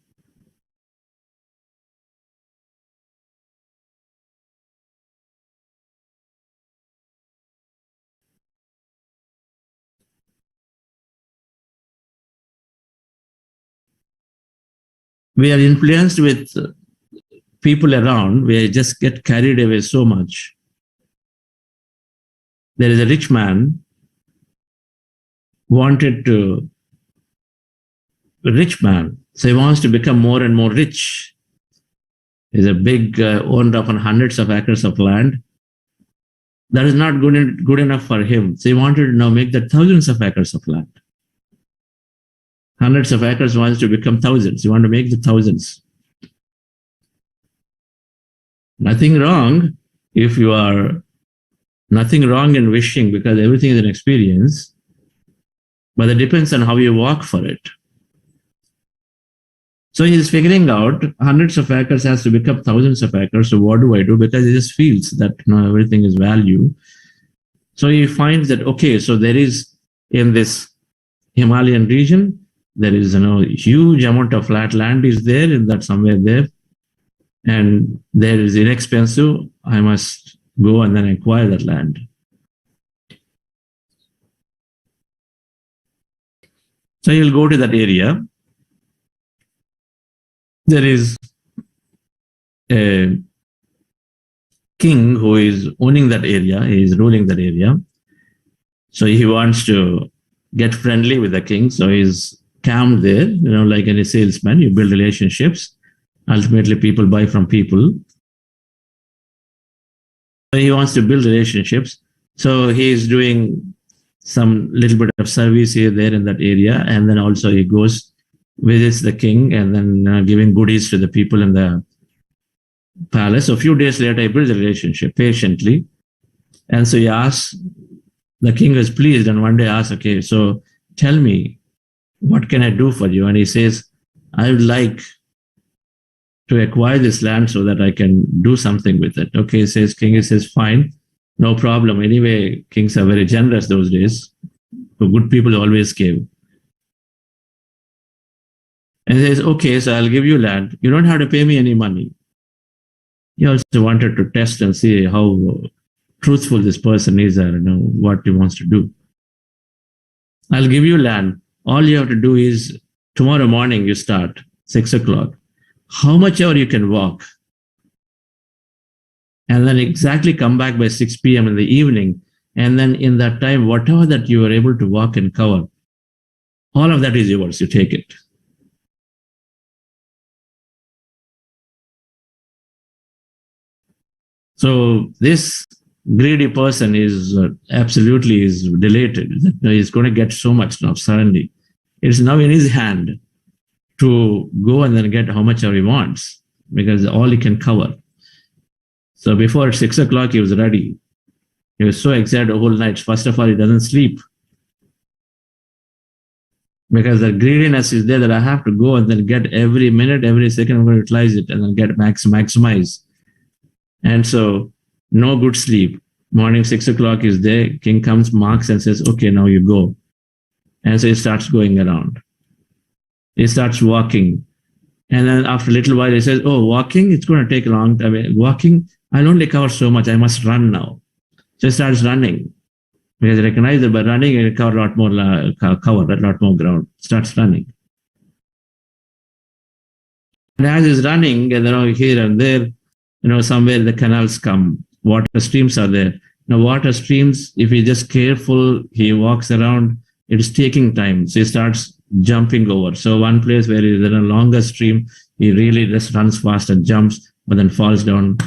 We are influenced with people around. We just get carried away so much. There is a rich man rich man. So he wants to become more and more rich. He's a big owner of hundreds of acres of land. That is not good enough for him. So he wanted to now make that thousands of acres of land. Hundreds of acres wants to become thousands. You want to make the thousands. Nothing wrong if you are, nothing wrong in wishing, because everything is an experience. But it depends on how you walk for it. So he's figuring out hundreds of acres has to become thousands of acres. So what do I do? Because he just feels that everything is value. So he finds that, okay, so there is in this Himalayan region, there is huge amount of flat land is there in that somewhere there. And there is inexpensive. I must go and then acquire that land. So he'll go to that area. There is a king who is owning that area, he is ruling that area. So he wants to get friendly with the king. So he's camped there, like any salesman, you build relationships. Ultimately, people buy from people. So he wants to build relationships. So he is doing some little bit of service here, there in that area. And then also he goes, visits the king and then giving goodies to the people in the palace. So a few days later, he builds a relationship patiently. And so he asks, the king is pleased and one day asks, okay, so tell me, what can I do for you? And he says, I would like to acquire this land so that I can do something with it. Okay, king says, fine, no problem. Anyway, kings are very generous those days. So good people always gave. And he says, okay, so I'll give you land. You don't have to pay me any money. He also wanted to test and see how truthful this person is or what he wants to do. I'll give you land. All you have to do is tomorrow morning you start, 6 o'clock. How much hour you can walk. And then exactly come back by 6 p.m. in the evening. And then in that time, whatever that you are able to walk and cover, all of that is yours. You take it. So this greedy person is absolutely is delighted that he's going to get so much now suddenly. It's now in his hand to go and then get how much he wants because all he can cover. So before 6 o'clock, he was ready. He was so excited the whole night. First of all, he doesn't sleep because the greediness is there that I have to go and then get every minute, every second, I'm going to utilize it and then get maximize. And so no good sleep. Morning 6 o'clock is there. King comes, marks and says, okay, now you go. And so he starts going around. He starts walking. And then after a little while, he says, oh, walking, it's going to take a long time. Walking, I'll only cover so much. I must run now. So he starts running. Because he recognizes that by running, he'll cover a lot more ground. Starts running. And as he's running, here and there, somewhere the canals come. Water streams are there. Now, water streams, if he's just careful, he walks around, it is taking time. So he starts jumping over. So one place where there's a longer stream, he really just runs fast and jumps, but then falls down,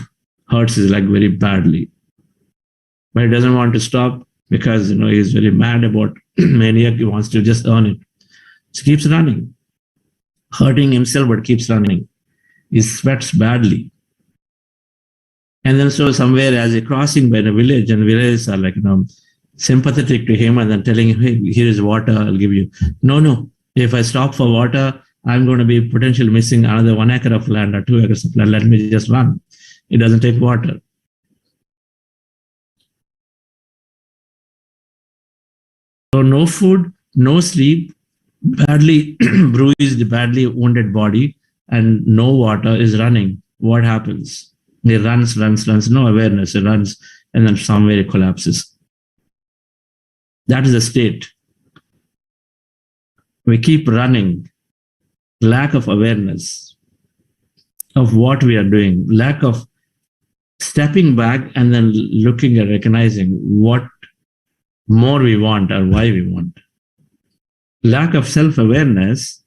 hurts his leg very badly. But he doesn't want to stop because, he's very mad about maniac. He wants to just earn it. So he keeps running, hurting himself, but keeps running. He sweats badly. And then so somewhere as he's crossing by the village, and villages are like, sympathetic to him and then telling him, hey, here is water, I'll give you. No. If I stop for water, I'm going to be potentially missing another 1 acre of land or 2 acres of land. Let me just run. It doesn't take water. So no food, no sleep, badly bruised, badly wounded body, and no water is running. What happens? He runs, no awareness. He runs, and then somewhere he collapses. That is the state. We keep running. Lack of awareness of what we are doing. Lack of stepping back and then looking and recognizing what more we want or why we want. Lack of self-awareness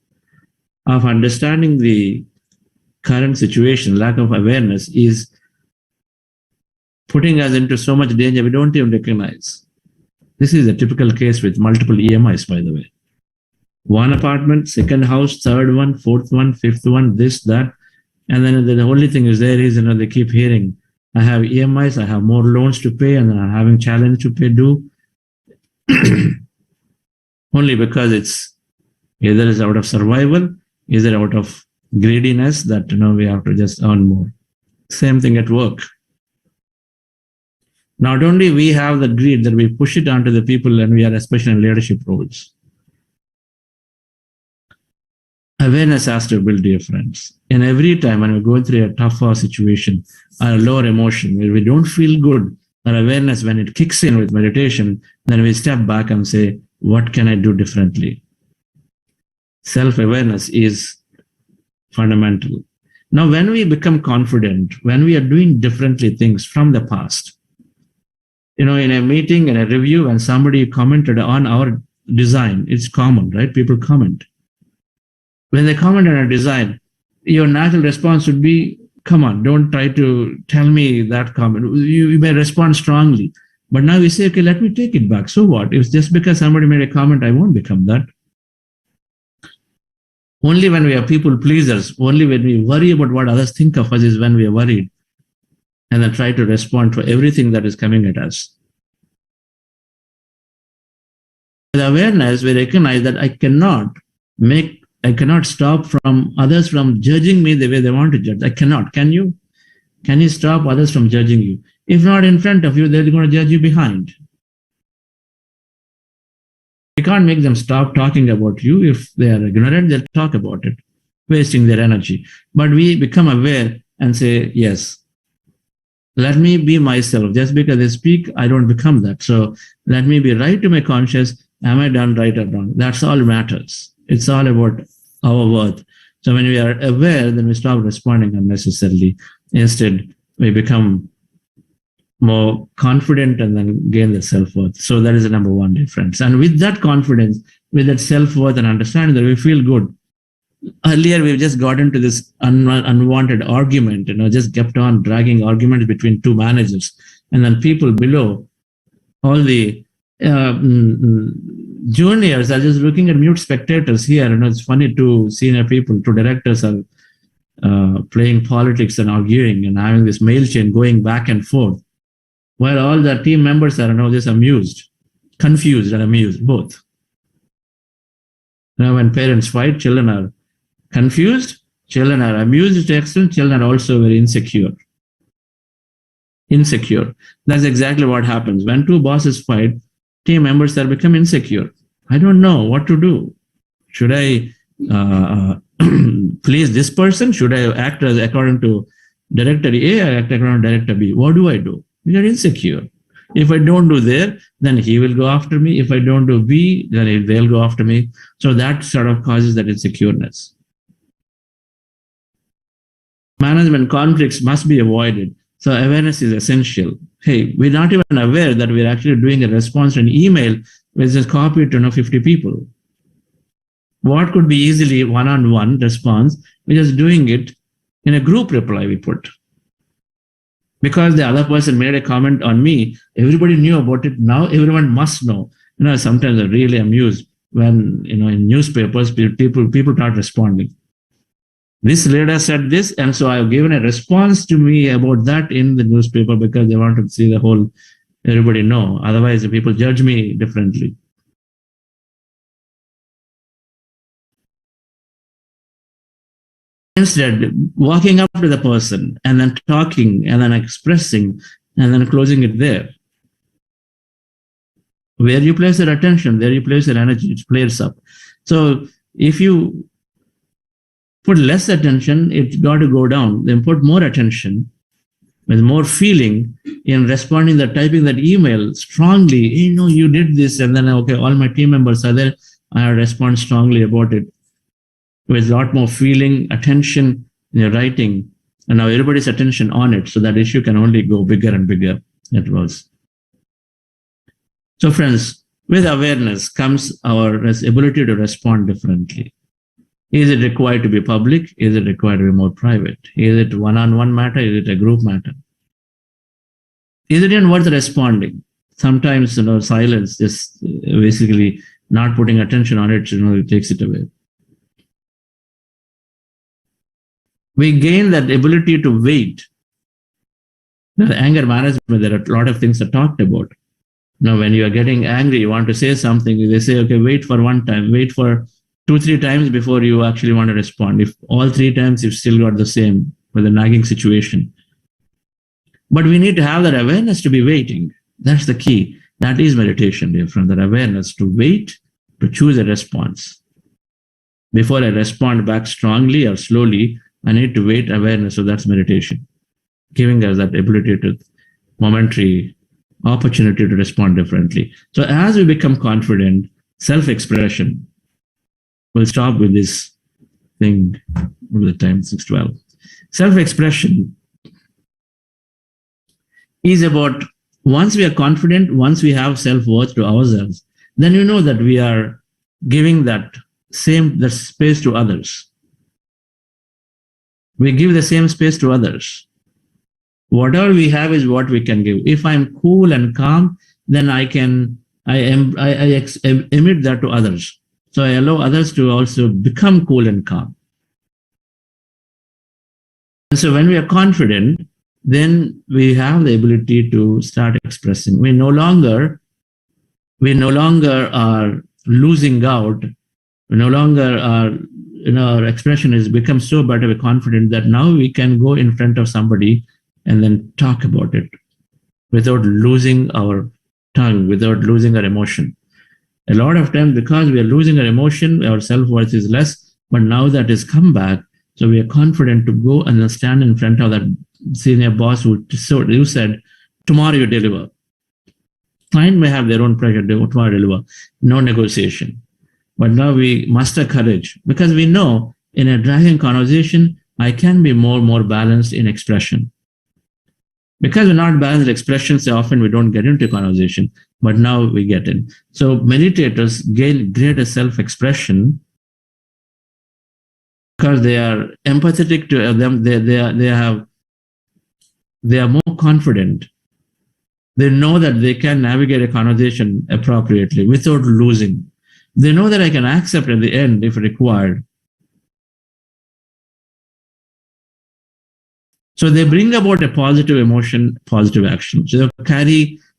of understanding the current situation, lack of awareness is putting us into so much danger we don't even recognize. This is a typical case with multiple EMIs, by the way. One apartment, second house, third one, fourth one, fifth one, this, that. And then the only thing is there is, they keep hearing, I have EMIs, I have more loans to pay, and then I'm having challenge to pay due. Only because it's either is out of survival, either out of greediness that we have to just earn more. Same thing at work. Not only we have the greed that we push it onto the people, and we are especially in leadership roles. Awareness has to build, dear friends. And every time when we're going through a tougher situation, a lower emotion, where we don't feel good, our awareness, when it kicks in with meditation, then we step back and say, what can I do differently? Self-awareness is fundamental. Now, when we become confident, when we are doing differently things from the past, in a meeting, in a review, when somebody commented on our design, it's common, right? People comment. When they comment on a design, your natural response would be, come on, don't try to tell me that comment. You may respond strongly. But now you say, okay, let me take it back. So what? If just because somebody made a comment, I won't become that. Only when we are people pleasers, only when we worry about what others think of us is when we are worried and then try to respond to everything that is coming at us. With awareness, we recognize that I cannot stop from others from judging me the way they want to judge. I cannot. Can you? Can you stop others from judging you? If not in front of you, they're going to judge you behind. You can't make them stop talking about you. If they are ignorant, they'll talk about it, wasting their energy. But we become aware and say, yes, let me be myself. Just because they speak, I don't become that. So let me be right to my conscious. Am I done right or wrong? That's all matters. It's all about our worth. So when we are aware, then we stop responding unnecessarily. Instead, we become more confident and then gain the self-worth. So that is the number one difference. And with that confidence, with that self-worth and understanding that we feel good. Earlier, we've just got into this unwanted argument, just kept on dragging arguments between two managers. And then people below, all the juniors are just looking at mute spectators here. It's funny, two senior people, two directors are playing politics and arguing and having this mail chain going back and forth, while all the team members are now just amused, confused and amused, both. When parents fight, children are confused, children are amused to extent, children are also very insecure. That's exactly what happens. When two bosses fight, team members are become insecure. I don't know what to do. Should I please this person? Should I act according to Director A or act according to Director B? What do I do? We are insecure. If I don't do there, then he will go after me. If I don't do B, then they'll go after me. So that sort of causes that insecureness. Management conflicts must be avoided. So awareness is essential. Hey, we're not even aware that we're actually doing a response to an email which is copied to 50 people. What could be easily one-on-one response, we're just doing it in a group reply we put. Because the other person made a comment on me, everybody knew about it. Now everyone must know. Sometimes I'm really amused when, in newspapers, people start responding. This leader said this, and so I've given a response to me about that in the newspaper because they want to see the whole, everybody know. Otherwise, the people judge me differently. Instead, walking up to the person and then talking and then expressing and then closing it there. Where you place your attention, there you place your energy, it flares up. So if you put less attention, it's got to go down. Then put more attention with more feeling in responding, typing that email strongly. You did this, and then okay, all my team members are there. I respond strongly about it with a lot more feeling, attention in your writing, and now everybody's attention on it. So that issue can only go bigger and bigger. It was. So friends, with awareness comes our ability to respond differently. Is it required to be public? Is it required to be more private? Is it one-on-one matter? Is it a group matter? Is it even worth responding? Sometimes, silence, just basically not putting attention on it, it takes it away. We gain that ability to wait. The anger management, there are a lot of things that are talked about. When you are getting angry, you want to say something, they say, okay, wait for one time, wait for 2-3 times before you actually want to respond. If all 3 times you've still got the same with a nagging situation. But we need to have that awareness to be waiting. That's the key. That is meditation, dear friend, that awareness to wait, to choose a response. Before I respond back strongly or slowly, I need to wait, awareness. So that's meditation, giving us that ability to momentary opportunity to respond differently. So as we become confident, self-expression, we'll stop with this thing all the time, 6:12. Self-expression is about, once we are confident, once we have self-worth to ourselves, then you know that we are giving that space to others. We give the same space to others. Whatever we have is what we can give. If I'm cool and calm, then I emit that to others. So I allow others to also become cool and calm. And so when we are confident, then we have the ability to start expressing. We no longer are losing out. We no longer are, our expression has become so better, we're confident that now we can go in front of somebody and then talk about it without losing our tongue, without losing our emotion. A lot of times, because we are losing our emotion, our self-worth is less, but now that has come back, so we are confident to go and stand in front of that senior boss who said, tomorrow you deliver. Client may have their own pressure, tomorrow deliver, no negotiation. But now we muster courage because we know in a dragging conversation, I can be more balanced in expression. Because we're not balanced in expression, so often we don't get into conversation, but now we get in. So meditators gain greater self-expression because they are empathetic to them. They are more confident. They know that they can navigate a conversation appropriately without losing. They know that I can accept at the end if required. So they bring about a positive emotion, positive action. So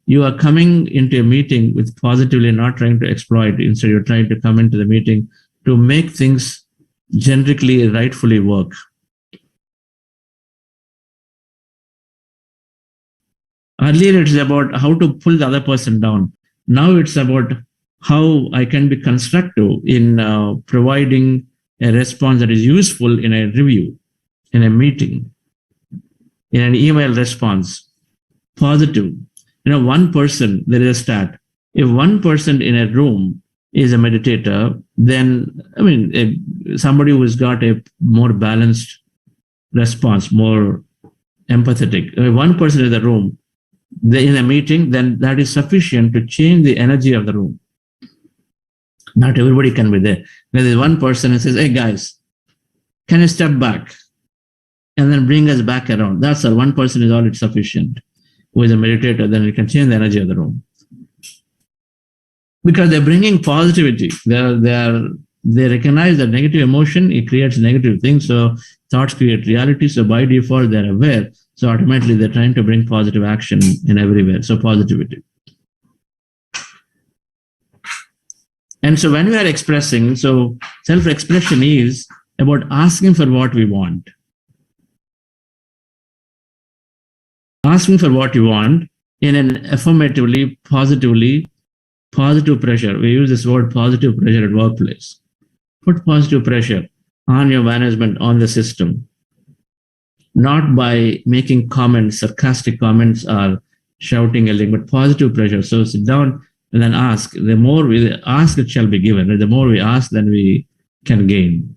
you are coming into a meeting with positively, not trying to exploit. Instead, you're trying to come into the meeting to make things generically, rightfully work. Earlier, it's about how to pull the other person down. Now it's about how I can be constructive in providing a response that is useful in a review, in a meeting, in an email response, positive. One person, there is a stat. If one person in a room is a meditator, then, somebody who has got a more balanced response, more empathetic. If one person in the room, in a meeting, then that is sufficient to change the energy of the room. Not everybody can be there. There is one person who says, hey guys, can you step back? And then bring us back around. That's all. One person is all it's sufficient. Who is a meditator, then we can change the energy of the room. Because they're bringing positivity. They recognize that negative emotion, it creates negative things. So thoughts create reality. So by default, they're aware. So automatically, they're trying to bring positive action in everywhere. So positivity. And so when we are expressing, so self-expression is about asking for what we want. Asking for what you want in an affirmatively, positive pressure. We use this word positive pressure at workplace. Put positive pressure on your management, on the system. Not by making comments, sarcastic comments or shouting, yelling, but positive pressure. So sit down and then ask. The more we ask, it shall be given. The more we ask, then we can gain.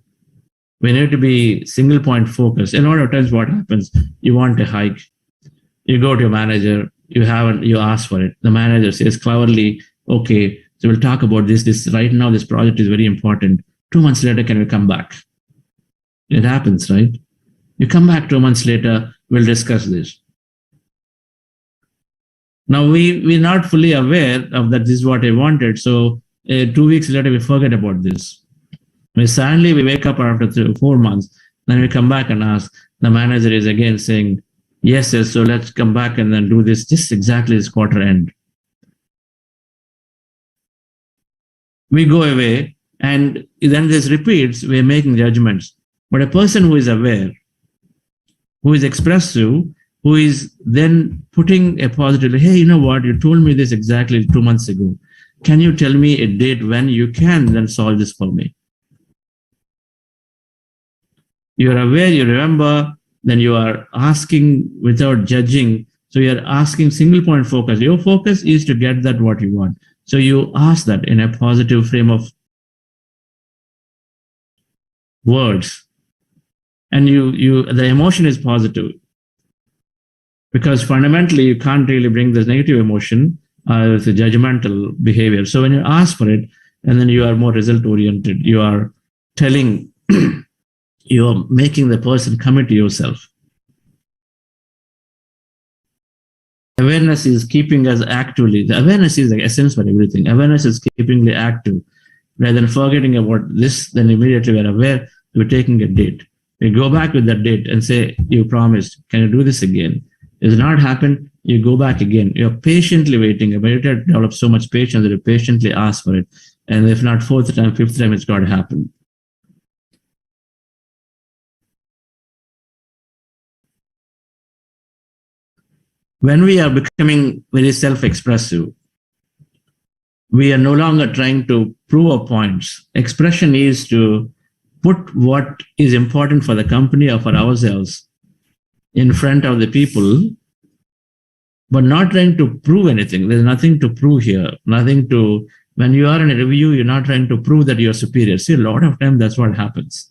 We need to be single point focused. In a lot of times what happens, you want a hike. You go to your manager, you ask for it. The manager says cleverly, okay, so we'll talk about this right now, this project is very important. 2 months later, can we come back? It happens, right? You come back 2 months later, we'll discuss this. Now, we're not fully aware of that this is what I wanted. So 2 weeks later, we forget about this. Suddenly, we wake up after 3 or 4 months. Then we come back and ask. The manager is again saying, yes, so let's come back and then do this just exactly this quarter end. We go away and then this repeats, we're making judgments. But a person who is aware, who is expressive, who is then putting a positive, hey, you know what, you told me this exactly 2 months ago. Can you tell me a date when you can then solve this for me? You're aware, you remember, then you are asking without judging. So you're asking single point focus. Your focus is to get that what you want. So you ask that in a positive frame of words. and the emotion is positive. Because fundamentally, you can't really bring this negative emotion with a judgmental behavior. So when you ask for it, and then you are more result oriented, you are telling, you are making the person commit to yourself. Awareness is keeping us actively. The awareness is the essence for everything. Awareness is keeping me active. Rather than forgetting about this, then immediately we are aware, we're taking a date. We go back with that date and say, you promised, can you do this again? If it's not happened, you go back again. You're patiently waiting. A meditator develops so much patience that you patiently ask for it. And if not fourth time, fifth time, it's got to happen. When we are becoming very self-expressive, we are no longer trying to prove our points. Expression is to put what is important for the company or for ourselves in front of the people, but not trying to prove anything. There's nothing to prove here. Nothing to, when you are in a review, you're not trying to prove that you're superior. See, a lot of times that's what happens.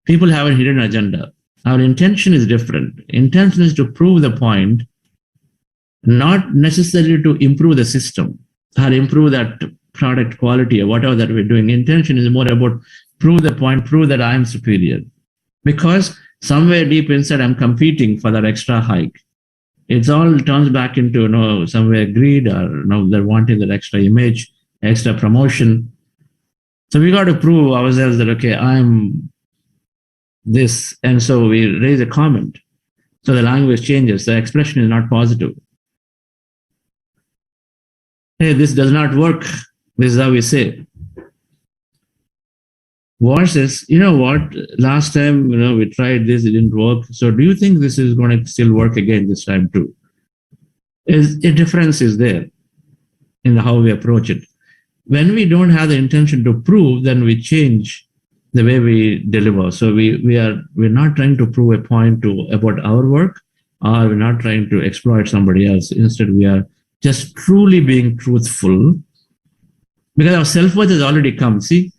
People have a hidden agenda. Our intention is different. Intention is to prove the point, not necessarily to improve the system or improve that product quality or whatever that we're doing. Intention is more about prove the point, prove that I'm superior. Because somewhere deep inside, I'm competing for that extra hike. It all turns back into, somewhere greed or, they're wanting that extra image, extra promotion. So we got to prove ourselves that, okay, I'm this. And so we raise a comment. So the language changes. The expression is not positive. Hey, this does not work. This is how we say. Versus, you know what, last time, we tried this, it didn't work. So do you think this is going to still work again this time too? A difference is there in how we approach it. When we don't have the intention to prove, then we change the way we deliver. So we're not trying to prove a point about our work, or we're not trying to exploit somebody else. Instead, we are just truly being truthful, because our self-worth has already come. See,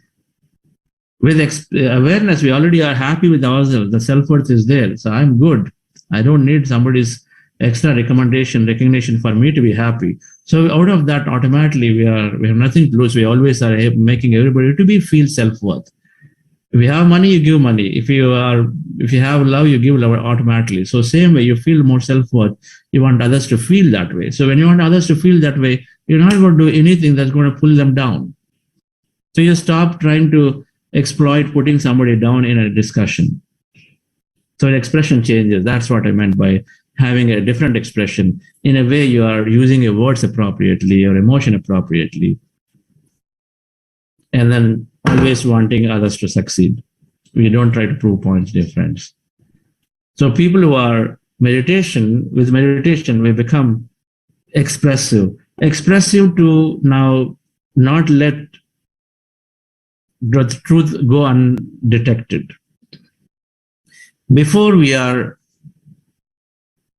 with awareness, we already are happy with ourselves. The self-worth is there. So I'm good. I don't need somebody's extra recognition for me to be happy. So out of that, automatically, we have nothing to lose. We always are making everybody to feel self-worth. If you have money, you give money. If you have love, you give love automatically. So same way, you feel more self-worth. You want others to feel that way. So when you want others to feel that way, you're not going to do anything that's going to pull them down. So you stop trying to exploit putting somebody down in a discussion. So the expression changes. That's what I meant by having a different expression. In a way, you are using your words appropriately, your emotion appropriately, and then always wanting others to succeed. We don't try to prove points, dear friends. So people who are with meditation, we become expressive to now not let the truth go undetected. Before we are,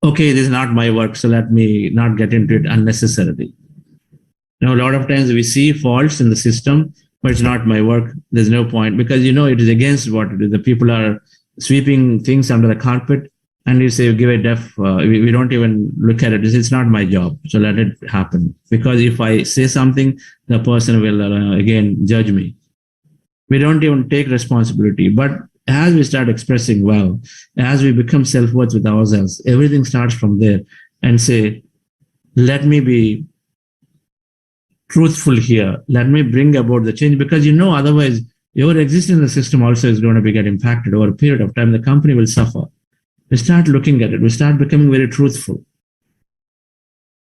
okay, this is not my work, so let me not get into it unnecessarily. A lot of times we see faults in the system, but it's not my work. There's no point, because it is against what it is. The people are sweeping things under the carpet, and you say, give a deaf, we don't even look at it. It's not my job, so let it happen. Because if I say something, the person will again judge me. We don't even take responsibility. But as we start expressing well, as we become self-worth with ourselves, everything starts from there, and say, let me be truthful here. Let me bring about the change, because otherwise your existence in the system also is going to get impacted over a period of time. The company will suffer. We start looking at it. We start becoming very truthful.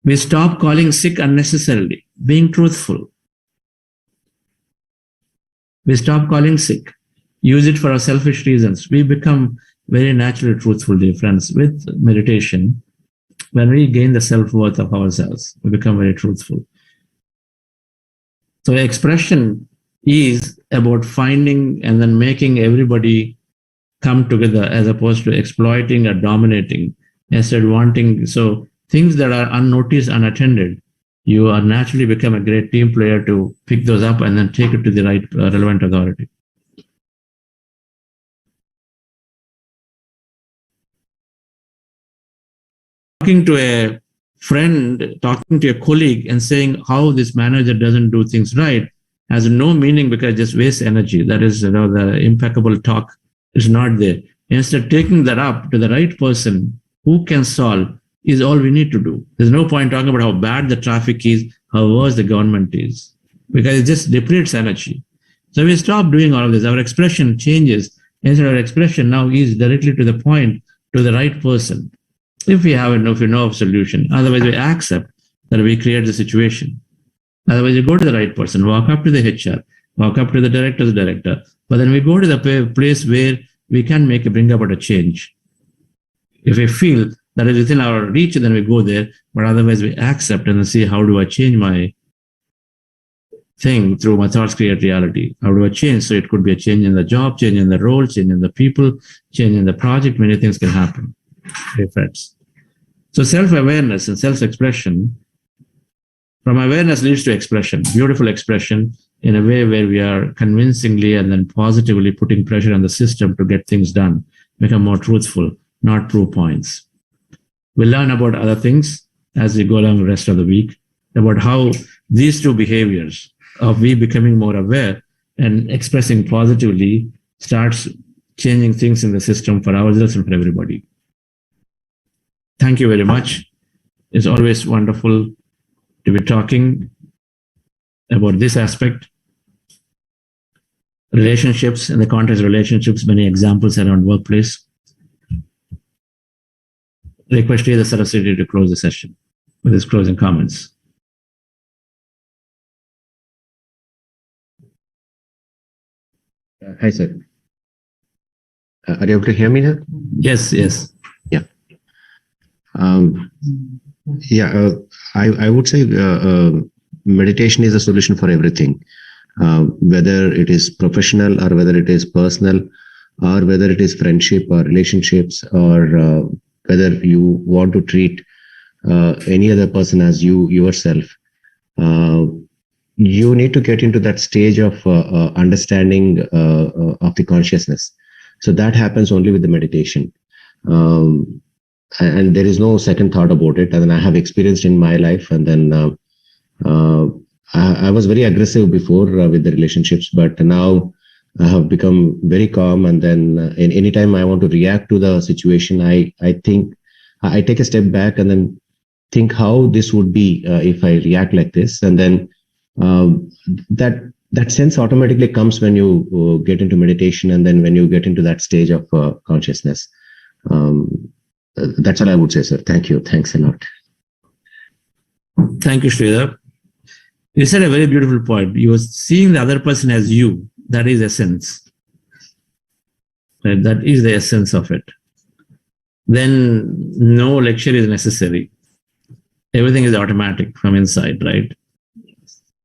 We stop calling sick unnecessarily, being truthful. We stop calling sick. Use it for our selfish reasons. We become very naturally truthful, dear friends. With meditation, when we gain the self-worth of ourselves, we become very truthful. So expression is about finding and then making everybody come together, as opposed to exploiting or dominating, instead wanting. So things that are unnoticed, unattended, you are naturally become a great team player to pick those up and then take it to the right relevant authority. talking to a friend, talking to a colleague and saying how this manager doesn't do things right has no meaning because it just wastes energy. That is, the impeccable talk is not there. Instead, taking that up to the right person who can solve is all we need to do. There's no point talking about how bad the traffic is, how worse the government is, because it just depletes energy. So we stop doing all of this. Our expression changes. Instead, our expression now is directly to the point, to the right person. If we have if we know of solution, otherwise we accept that we create the situation. Otherwise, you go to the right person, walk up to the HR, walk up to the director's director, but then we go to the place where we can bring about a change. If we feel that is within our reach, then we go there, but otherwise we accept and see how do I change my thing through my thoughts create reality. How do I change? So it could be a change in the job, change in the role, change in the people, change in the project. Many things can happen. Effects. So self-awareness and self-expression, from awareness leads to expression, beautiful expression in a way where we are convincingly and then positively putting pressure on the system to get things done, become more truthful, not prove points. We'll learn about other things as we go along the rest of the week, about how these two behaviors of we becoming more aware and expressing positively starts changing things in the system for ourselves and for everybody. Thank you very much. It's always wonderful to be talking about this aspect. Relationships, in the context of relationships, many examples around workplace. Request the Saraswati to close the session with his closing comments. Hi, sir. Are you able to hear me now? Yes, yes. Yeah. I would say meditation is a solution for everything, whether it is professional or whether it is personal or whether it is friendship or relationships or whether you want to treat any other person as yourself. You need to get into that stage of understanding of the consciousness. So that happens only with the meditation. And there is no second thought about it. And I have experienced in my life. And then I was very aggressive before with the relationships, but now I have become very calm. And then anytime I want to react to the situation, I think I take a step back and then think how this would be if I react like this. And then that sense automatically comes when you get into meditation and then when you get into that stage of consciousness. That's all I would say, sir. Thank you. Thanks a lot. Thank you, Sridhar. You said a very beautiful point. You were seeing the other person as you. That is essence. Right? That is the essence of it. Then no lecture is necessary. Everything is automatic from inside, right?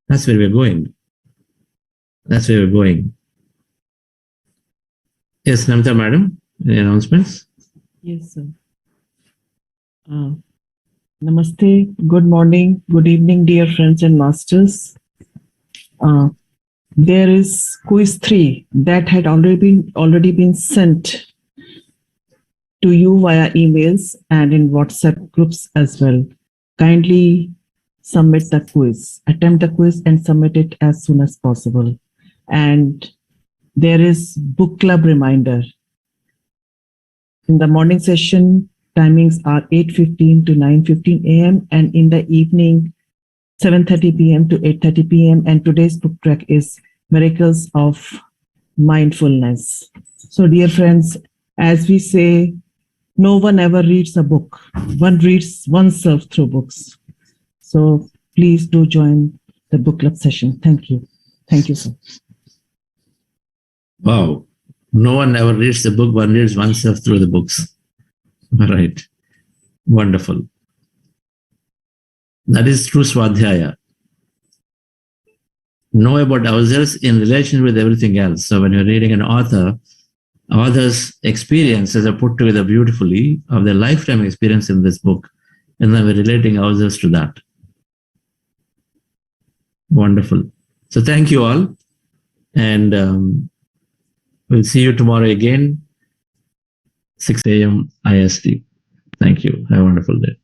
That's where we're going. That's where we're going. Yes, Namita madam, any announcements? Yes, sir. Namaste, good morning, good evening, dear friends and masters. There is quiz 3 that had already been sent to you via emails and in WhatsApp groups as well. Kindly submit the quiz, attempt the quiz and submit it as soon as possible. And there is book club reminder. In the morning session, timings are 8:15 to 9:15 a.m. and in the evening, 7:30 p.m. to 8:30 p.m. And today's book track is Miracles of Mindfulness. So dear friends, as we say, no one ever reads a book. One reads oneself through books. So please do join the book club session. Thank you. Thank you, sir. Wow. No one ever reads the book, one reads oneself through the books. All right. Wonderful. That is true Swadhyaya. Know about ourselves in relation with everything else. So when you're reading an author's experiences are put together beautifully of their lifetime experience in this book. And then we're relating ourselves to that. Wonderful. So thank you all. And we'll see you tomorrow again, 6 a.m. IST. Thank you. Have a wonderful day.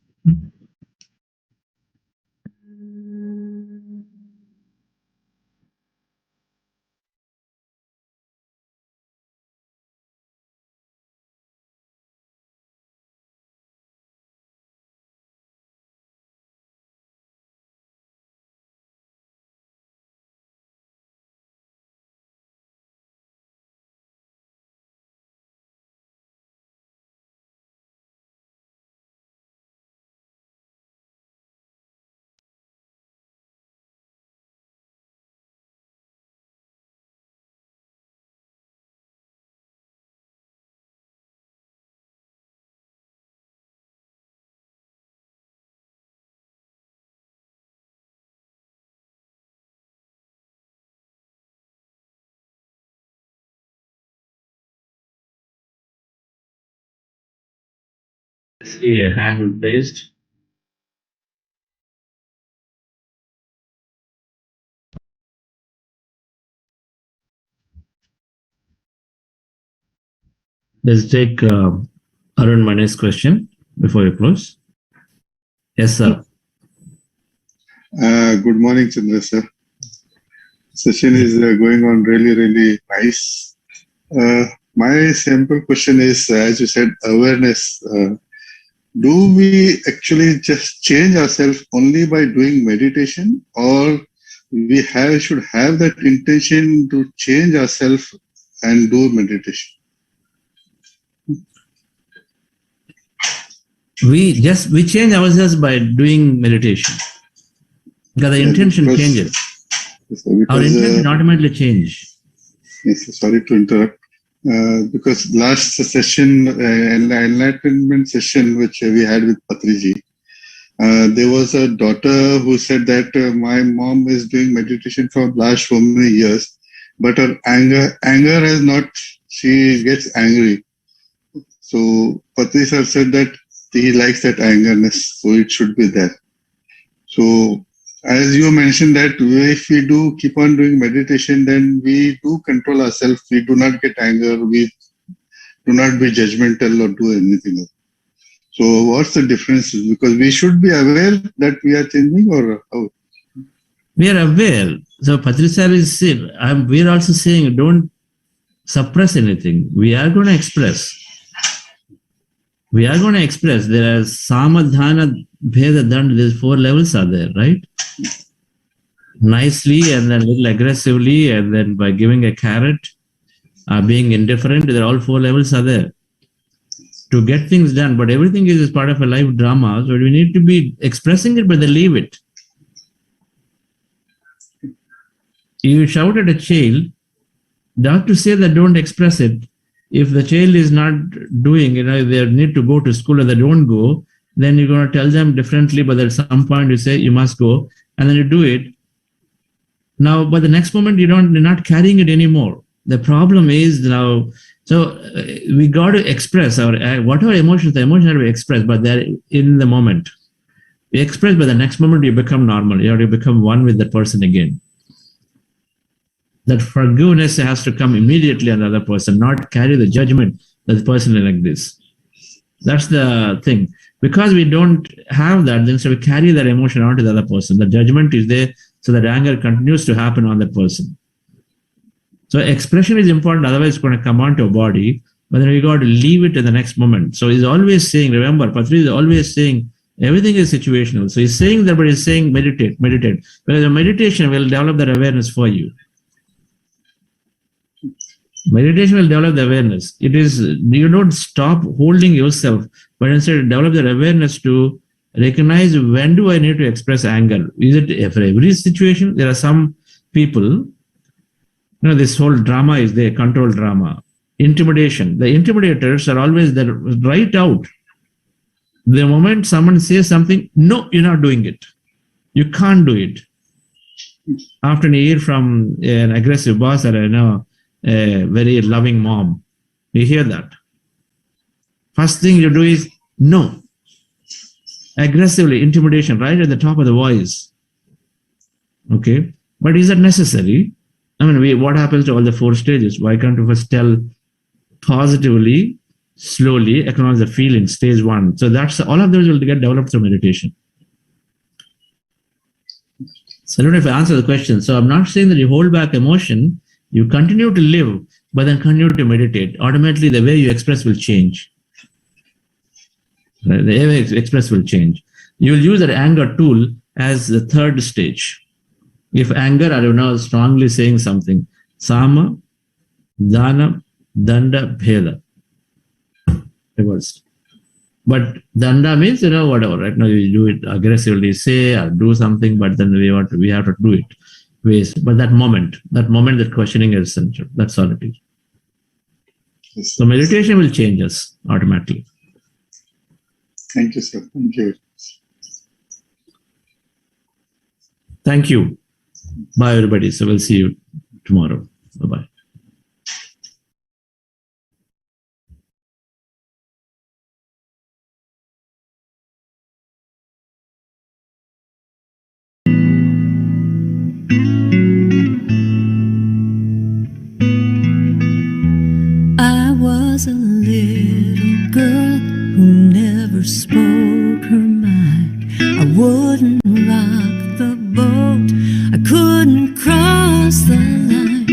See a hand placed. Let's take Arun Mane's question before you close. Yes, sir. Good morning, Chandra sir. Session is going on really, really nice. My simple question is, as you said, awareness. Do we actually just change ourselves only by doing meditation, or we should have that intention to change ourselves and do meditation? We change ourselves by doing meditation. Because the intention changes. Yes, Our intention automatically change. Yes, sorry to interrupt. Because last session, enlightenment session, which we had with Patriji, there was a daughter who said that my mom is doing meditation for last so many years, but her anger has not, she gets angry. So Patriji sir said that he likes that angerness, so it should be there. So as you mentioned that if we do keep on doing meditation, then we do control ourselves. We do not get anger. We do not be judgmental or do anything else. So what's the difference? Because we should be aware that we are changing, or how? We are aware. So Patriji is saying, we are also saying don't suppress anything. We are going to express. We are going to express. There are Samadhana, Bheda, Danda. These 4 levels are there, right? Nicely and then a little aggressively, and then by giving a carrot, being indifferent. There are all 4 levels are there to get things done. But everything is part of a live drama, so we need to be expressing it, but then leave it. You shout at a child, doctor say that don't express it. If the child is not doing, they need to go to school or they don't go, then you're going to tell them differently, but at some point you say you must go, and then you do it. Now, but the next moment you're not carrying it anymore. The problem is now, so we got to express our whatever emotions, the emotions have to be expressed, but they're in the moment. We express, but the next moment you become normal. You have to become one with the person again. That forgiveness has to come immediately on the other person, not carry the judgment that the person is like this. That's the thing. Because we don't have that, then so we carry that emotion onto the other person. The judgment is there, so that anger continues to happen on that person. So expression is important, otherwise it's going to come onto your body, but then we got to leave it in the next moment. So he's always saying, remember, Patriji is always saying, everything is situational. So he's saying that, but he's saying meditate. Because the meditation will develop that awareness for you. Meditation will develop the awareness. It is, you don't stop holding yourself, but instead develop that awareness to recognize when do I need to express anger. Is it for every situation? There are some people, this whole drama is there, control drama, intimidation. The intimidators are always there, right out. The moment someone says something, no, you're not doing it. You can't do it. Often you hear from an aggressive boss or a very loving mom. You hear that. First thing you do is no. Aggressively, intimidation, right at the top of the voice. Okay. But is that necessary? I mean, what happens to all the 4 stages? Why can't we first tell positively, slowly acknowledge the feeling, stage 1. So that's all of those will get developed through meditation. So I don't know if I answered the question. So I'm not saying that you hold back emotion, you continue to live, but then continue to meditate. Automatically, the way you express will change. Right? The way you express will change. You will use that anger tool as the third stage. If anger, I don't know, is strongly saying something, Sama, Dana, Danda, Bheda. Reversed. But Danda means, whatever, right? Now you do it aggressively, say or do something, but then we have to do it. But that moment that questioning is essential. That's all it is. So meditation will change us automatically. Thank you, sir. Thank you. Thank you. Bye, everybody. So we'll see you tomorrow. Bye-bye. I was a little girl who never spoke her mind. I wouldn't rock the boat, I couldn't cross the line.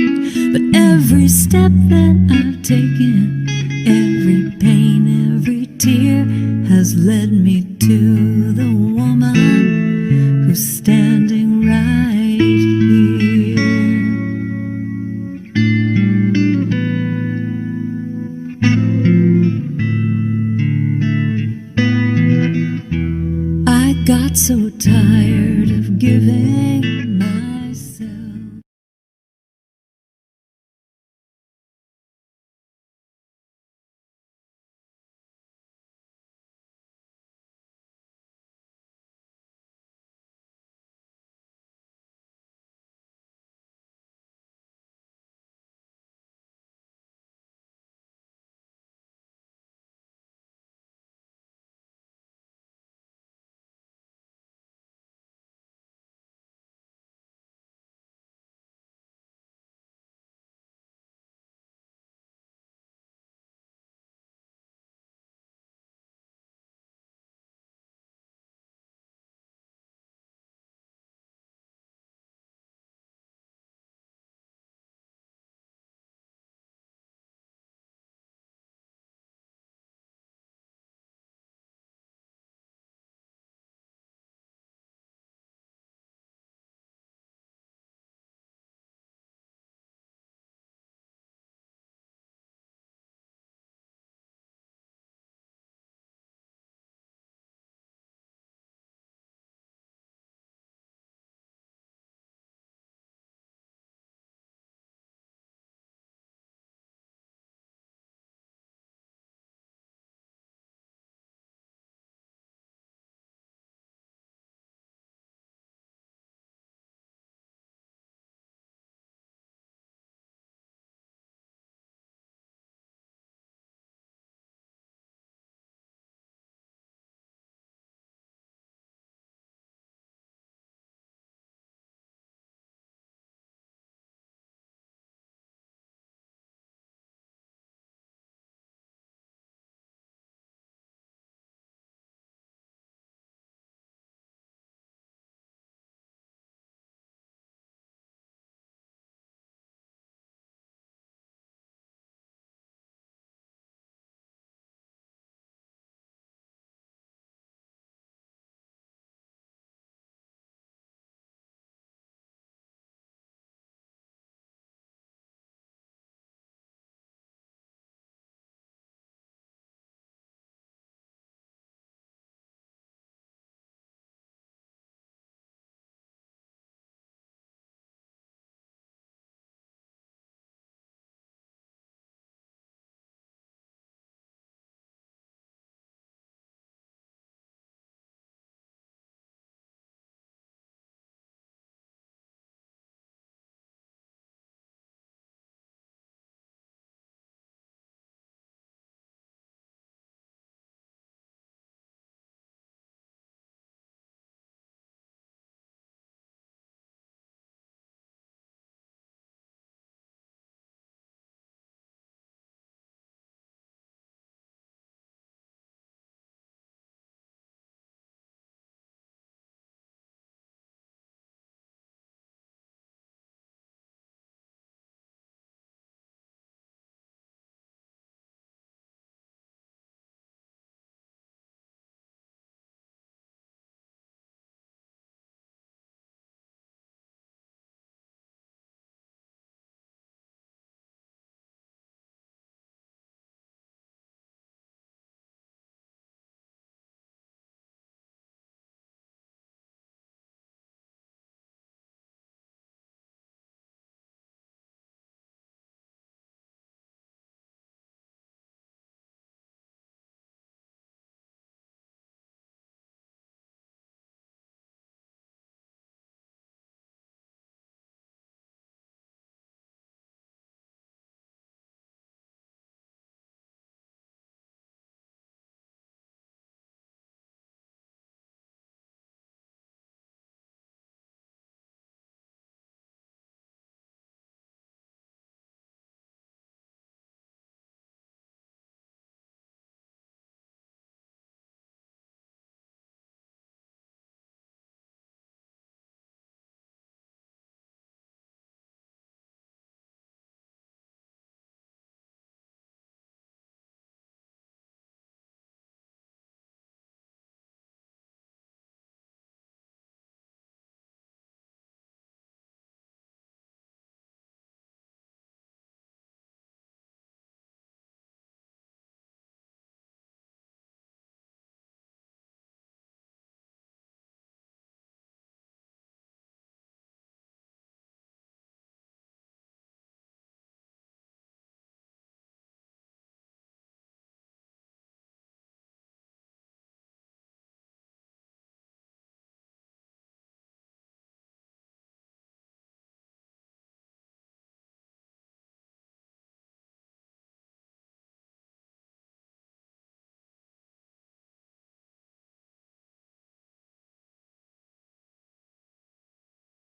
But every step that I've taken, every pain, every tear has led me to the woman who's standing right here.